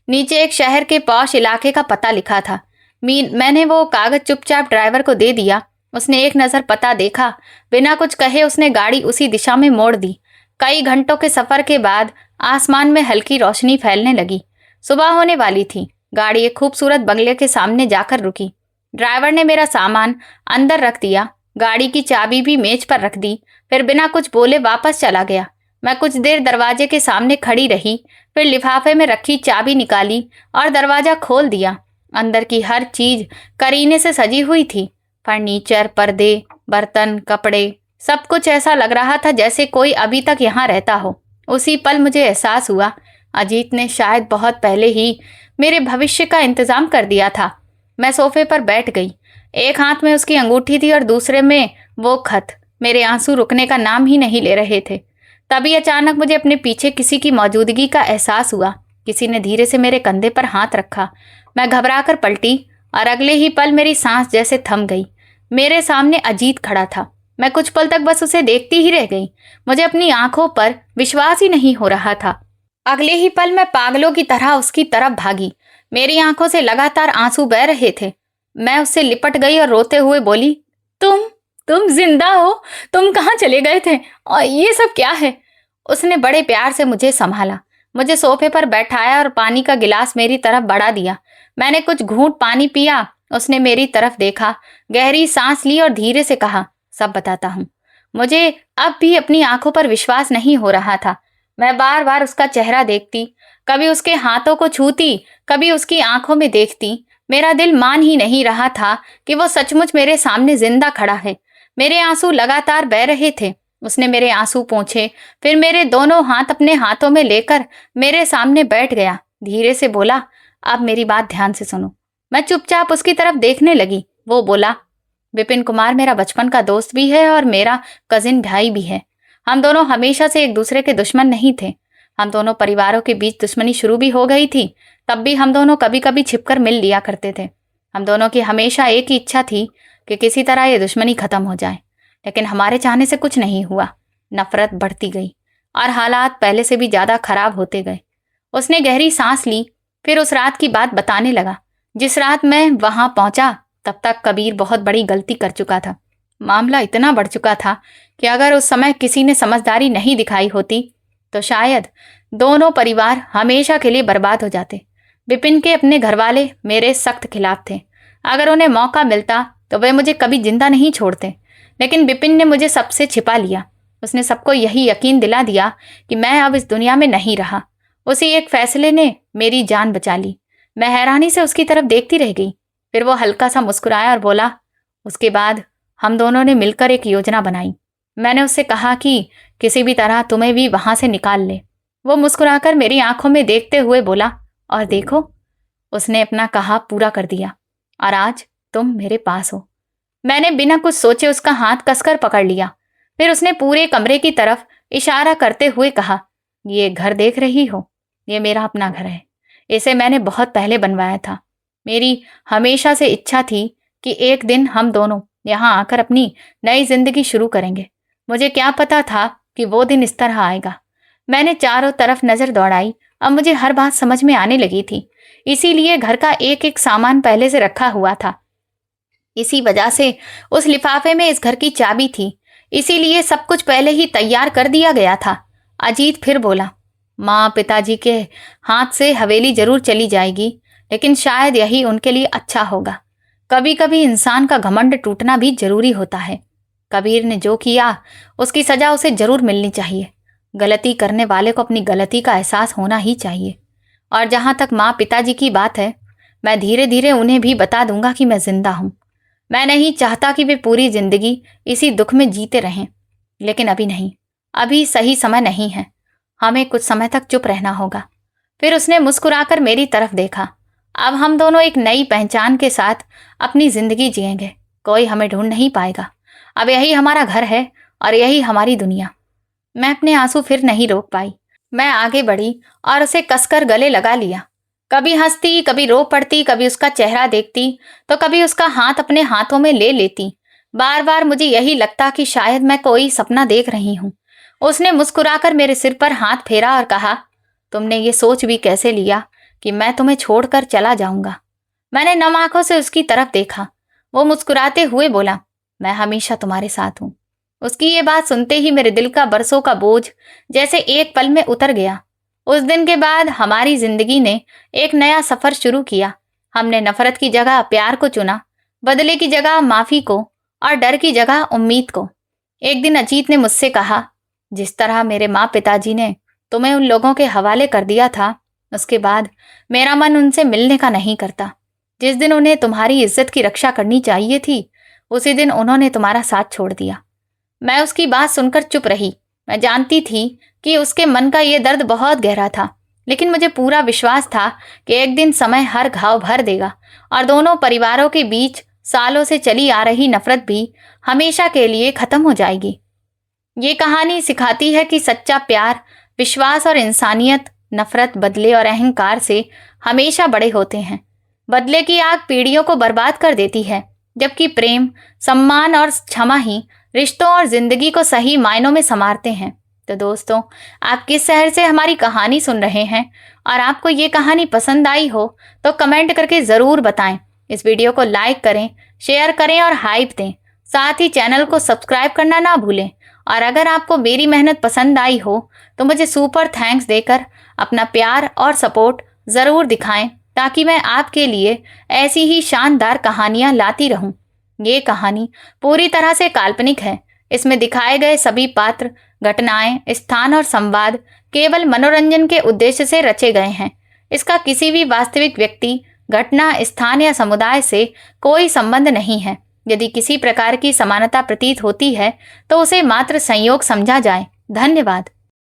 नीचे एक शहर के पॉश इलाके का पता लिखा था। मैंने वो कागज चुपचाप ड्राइवर को दे दिया। उसने एक नज़र पता देखा। बिना कुछ कहे उसने गाड़ी उसी दिशा में मोड़ दी। कई घंटों के सफर के बाद आसमान में हल्की रोशनी फैलने लगी। सुबह होने वाली थी। गाड़ी एक खूबसूरत बंगले के सामने जाकर रुकी। ड्राइवर ने मेरा सामान अंदर रख दिया, गाड़ी की चाबी भी मेज पर रख दी, फिर बिना कुछ बोले वापस चला गया। मैं कुछ देर दरवाजे के सामने खड़ी रही, फिर लिफाफे में रखी चाबी निकाली और दरवाजा खोल दिया। अंदर की हर चीज करीने से सजी हुई थी। फर्नीचर, पर्दे, बर्तन, कपड़े, सब कुछ ऐसा लग रहा था जैसे कोई अभी तक यहाँ रहता हो। उसी पल मुझे एहसास हुआ, अजीत ने शायद बहुत पहले ही मेरे भविष्य का इंतजाम कर दिया था। मैं सोफे पर बैठ गई। एक हाथ में उसकी अंगूठी थी और दूसरे में वो खत। मेरे आंसू रुकने का नाम ही नहीं ले रहे थे। तभी अचानक मुझे अपने पीछे किसी की मौजूदगी का एहसास हुआ। किसी ने धीरे से मेरे कंधे पर हाथ रखा। मैं घबराकर पलटी और अगले ही पल मेरी सांस जैसे थम गई। मेरे सामने अजीत खड़ा था। मैं कुछ पल तक बस उसे देखती ही रह गई। मुझे अपनी आंखों पर विश्वास ही नहीं हो रहा था। अगले ही पल मैं पागलों की तरह उसकी तरफ भागी। मेरी आंखों से लगातार आंसू बह रहे थे। मैं उससे लिपट गई और रोते हुए बोली, तुम जिंदा हो? तुम कहाँ चले गए थे और ये सब क्या है? उसने बड़े प्यार से मुझे संभाला, मुझे सोफे पर बैठाया और पानी का गिलास मेरी तरफ बढ़ा दिया। मैंने कुछ घूंट पानी पिया। उसने मेरी तरफ देखा, गहरी सांस ली और धीरे से कहा, सब बताता हूँ। मुझे अब भी अपनी आंखों पर विश्वास नहीं हो रहा था। मैं बार बार उसका चेहरा देखती, कभी उसके हाथों को छूती, कभी उसकी आंखों में देखती। मेरा दिल मान ही नहीं रहा था कि वो सचमुच मेरे सामने जिंदा खड़ा है। मेरे आंसू लगातार बह रहे थे। उसने मेरे आंसू पोंछे, फिर मेरे दोनों हाथ अपने हाथों में लेकर मेरे सामने बैठ गया। धीरे से बोला, अब मेरी बात ध्यान से सुनो। मैं चुपचाप उसकी तरफ देखने लगी। वो बोला, विपिन कुमार मेरा बचपन का दोस्त भी है और मेरा कजिन भाई भी है। हम दोनों हमेशा से एक दूसरे के दुश्मन नहीं थे। हम दोनों परिवारों के बीच दुश्मनी शुरू भी हो गई थी, तब भी हम दोनों कभी कभी छिपकर मिल लिया करते थे। हम दोनों की हमेशा एक ही इच्छा थी कि किसी तरह ये दुश्मनी खत्म हो जाए, लेकिन हमारे चाहने से कुछ नहीं हुआ। नफरत बढ़ती गई और हालात पहले से भी ज्यादा खराब होते गए। उसने गहरी सांस ली, फिर उस रात की बात बताने लगा। जिस रात मैं वहां पहुंचा तब तक कबीर बहुत बड़ी गलती कर चुका था। मामला इतना बढ़ चुका था कि अगर उस समय किसी ने समझदारी नहीं दिखाई होती तो शायद दोनों परिवार हमेशा के लिए बर्बाद हो जाते। विपिन के अपने घरवाले मेरे सख्त खिलाफ थे। अगर उन्हें मौका मिलता तो वे मुझे कभी जिंदा नहीं छोड़ते, लेकिन विपिन ने मुझे सबसे छिपा लिया। उसने सबको यही यकीन दिला दिया कि मैं अब इस दुनिया में नहीं रहा। उसी एक फैसले ने मेरी जान बचा ली। मैं हैरानी से उसकी तरफ देखती रह गई। फिर वो हल्का सा मुस्कुराया और बोला, उसके बाद हम दोनों ने मिलकर एक योजना बनाई। मैंने उससे कहा कि किसी भी तरह तुम्हें भी वहां से निकाल ले। वो मुस्कुराकर मेरी आंखों में देखते हुए बोला, और देखो, उसने अपना कहा पूरा कर दिया और आज तुम मेरे पास हो। मैंने बिना कुछ सोचे उसका हाथ कसकर पकड़ लिया। फिर उसने पूरे कमरे की तरफ इशारा करते हुए कहा, ये घर देख रही हो, ये मेरा अपना घर है। इसे मैंने बहुत पहले बनवाया था। मेरी हमेशा से इच्छा थी कि एक दिन हम दोनों यहाँ आकर अपनी नई जिंदगी शुरू करेंगे। मुझे क्या पता था कि वो दिन इस तरह आएगा। मैंने चारों तरफ नजर दौड़ाई। अब मुझे हर बात समझ में आने लगी थी। इसीलिए घर का एक एक सामान पहले से रखा हुआ था। इसी वजह से उस लिफाफे में इस घर की चाबी थी। इसीलिए सब कुछ पहले ही तैयार कर दिया गया था। अजीत फिर बोला, माँ पिताजी के हाथ से हवेली जरूर चली जाएगी, लेकिन शायद यही उनके लिए अच्छा होगा। कभी कभी इंसान का घमंड टूटना भी जरूरी होता है। कबीर ने जो किया उसकी सजा उसे जरूर मिलनी चाहिए। गलती करने वाले को अपनी गलती का एहसास होना ही चाहिए। और जहां तक माँ पिताजी की बात है, मैं धीरे धीरे उन्हें भी बता दूंगा कि मैं जिंदा हूं। मैं नहीं चाहता कि वे पूरी जिंदगी इसी दुख में जीते रहें, लेकिन अभी नहीं। अभी सही समय नहीं है, हमें कुछ समय तक चुप रहना होगा। फिर उसने मुस्कुराकर मेरी तरफ देखा। अब हम दोनों एक नई पहचान के साथ अपनी जिंदगी जिएंगे। कोई हमें ढूंढ नहीं पाएगा। अब यही हमारा घर है और यही हमारी दुनिया। मैं अपने आंसू फिर नहीं रोक पाई। मैं आगे बढ़ी और उसे कसकर गले लगा लिया। कभी हंसती, कभी रो पड़ती, कभी उसका चेहरा देखती तो कभी उसका हाथ अपने हाथों में ले लेती। बार बार मुझे यही लगता कि शायद मैं कोई सपना देख रही हूँ। उसने मुस्कुराकर मेरे सिर पर हाथ फेरा और कहा, तुमने ये सोच भी कैसे लिया कि मैं तुम्हें छोड़कर चला जाऊंगा? मैंने नम आंखों से उसकी तरफ देखा। वो मुस्कुराते हुए बोला, मैं हमेशा तुम्हारे साथ हूं। उसकी ये बात सुनते ही मेरे दिल का बरसों का बोझ जैसे एक पल में उतर गया। उस दिन के बाद हमारी जिंदगी ने एक नया सफर शुरू किया। हमने नफरत की जगह प्यार को चुना, बदले की जगह माफी को और डर की जगह उम्मीद को। एक दिन अजीत ने मुझसे कहा, जिस तरह मेरे माँ पिताजी ने तुम्हें उन लोगों के हवाले कर दिया था, उसके बाद मेरा मन उनसे मिलने का नहीं करता। जिस दिन उन्हें तुम्हारी इज्जत की रक्षा करनी चाहिए थी, उसी दिन उन्होंने तुम्हारा साथ छोड़ दिया। मैं उसकी बात सुनकर चुप रही। मैं जानती थी कि उसके मन का ये दर्द बहुत गहरा था, लेकिन मुझे पूरा विश्वास था कि एक दिन समय हर घाव भर देगा और दोनों परिवारों के बीच सालों से चली आ रही नफरत भी हमेशा के लिए खत्म हो जाएगी। ये कहानी सिखाती है कि सच्चा प्यार, विश्वास और इंसानियत नफरत, बदले और अहंकार से हमेशा बड़े होते हैं। बदले की आग पीढ़ियों को बर्बाद कर देती है, जबकि प्रेम, सम्मान और क्षमा ही रिश्तों और जिंदगी को सही मायनों में संवारते हैं। तो दोस्तों, आप किस शहर से हमारी कहानी सुन रहे हैं और आपको ये कहानी पसंद आई हो तो कमेंट करके ज़रूर बताएं। इस वीडियो को लाइक करें, शेयर करें और हाइप दें। साथ ही चैनल को सब्सक्राइब करना ना भूलें। और अगर आपको मेरी मेहनत पसंद आई हो तो मुझे सुपर थैंक्स देकर अपना प्यार और सपोर्ट ज़रूर दिखाएं, ताकि मैं आपके लिए ऐसी ही शानदार कहानियां लाती रहूं। ये कहानी पूरी तरह से काल्पनिक है। इसमें दिखाए गए सभी पात्र, घटनाएं, स्थान और संवाद केवल मनोरंजन के उद्देश्य से रचे गए हैं। इसका किसी भी वास्तविक व्यक्ति, घटना, स्थान या समुदाय से कोई संबंध नहीं है। यदि किसी प्रकार की समानता प्रतीत होती है तो उसे मात्र संयोग समझा जाए। धन्यवाद।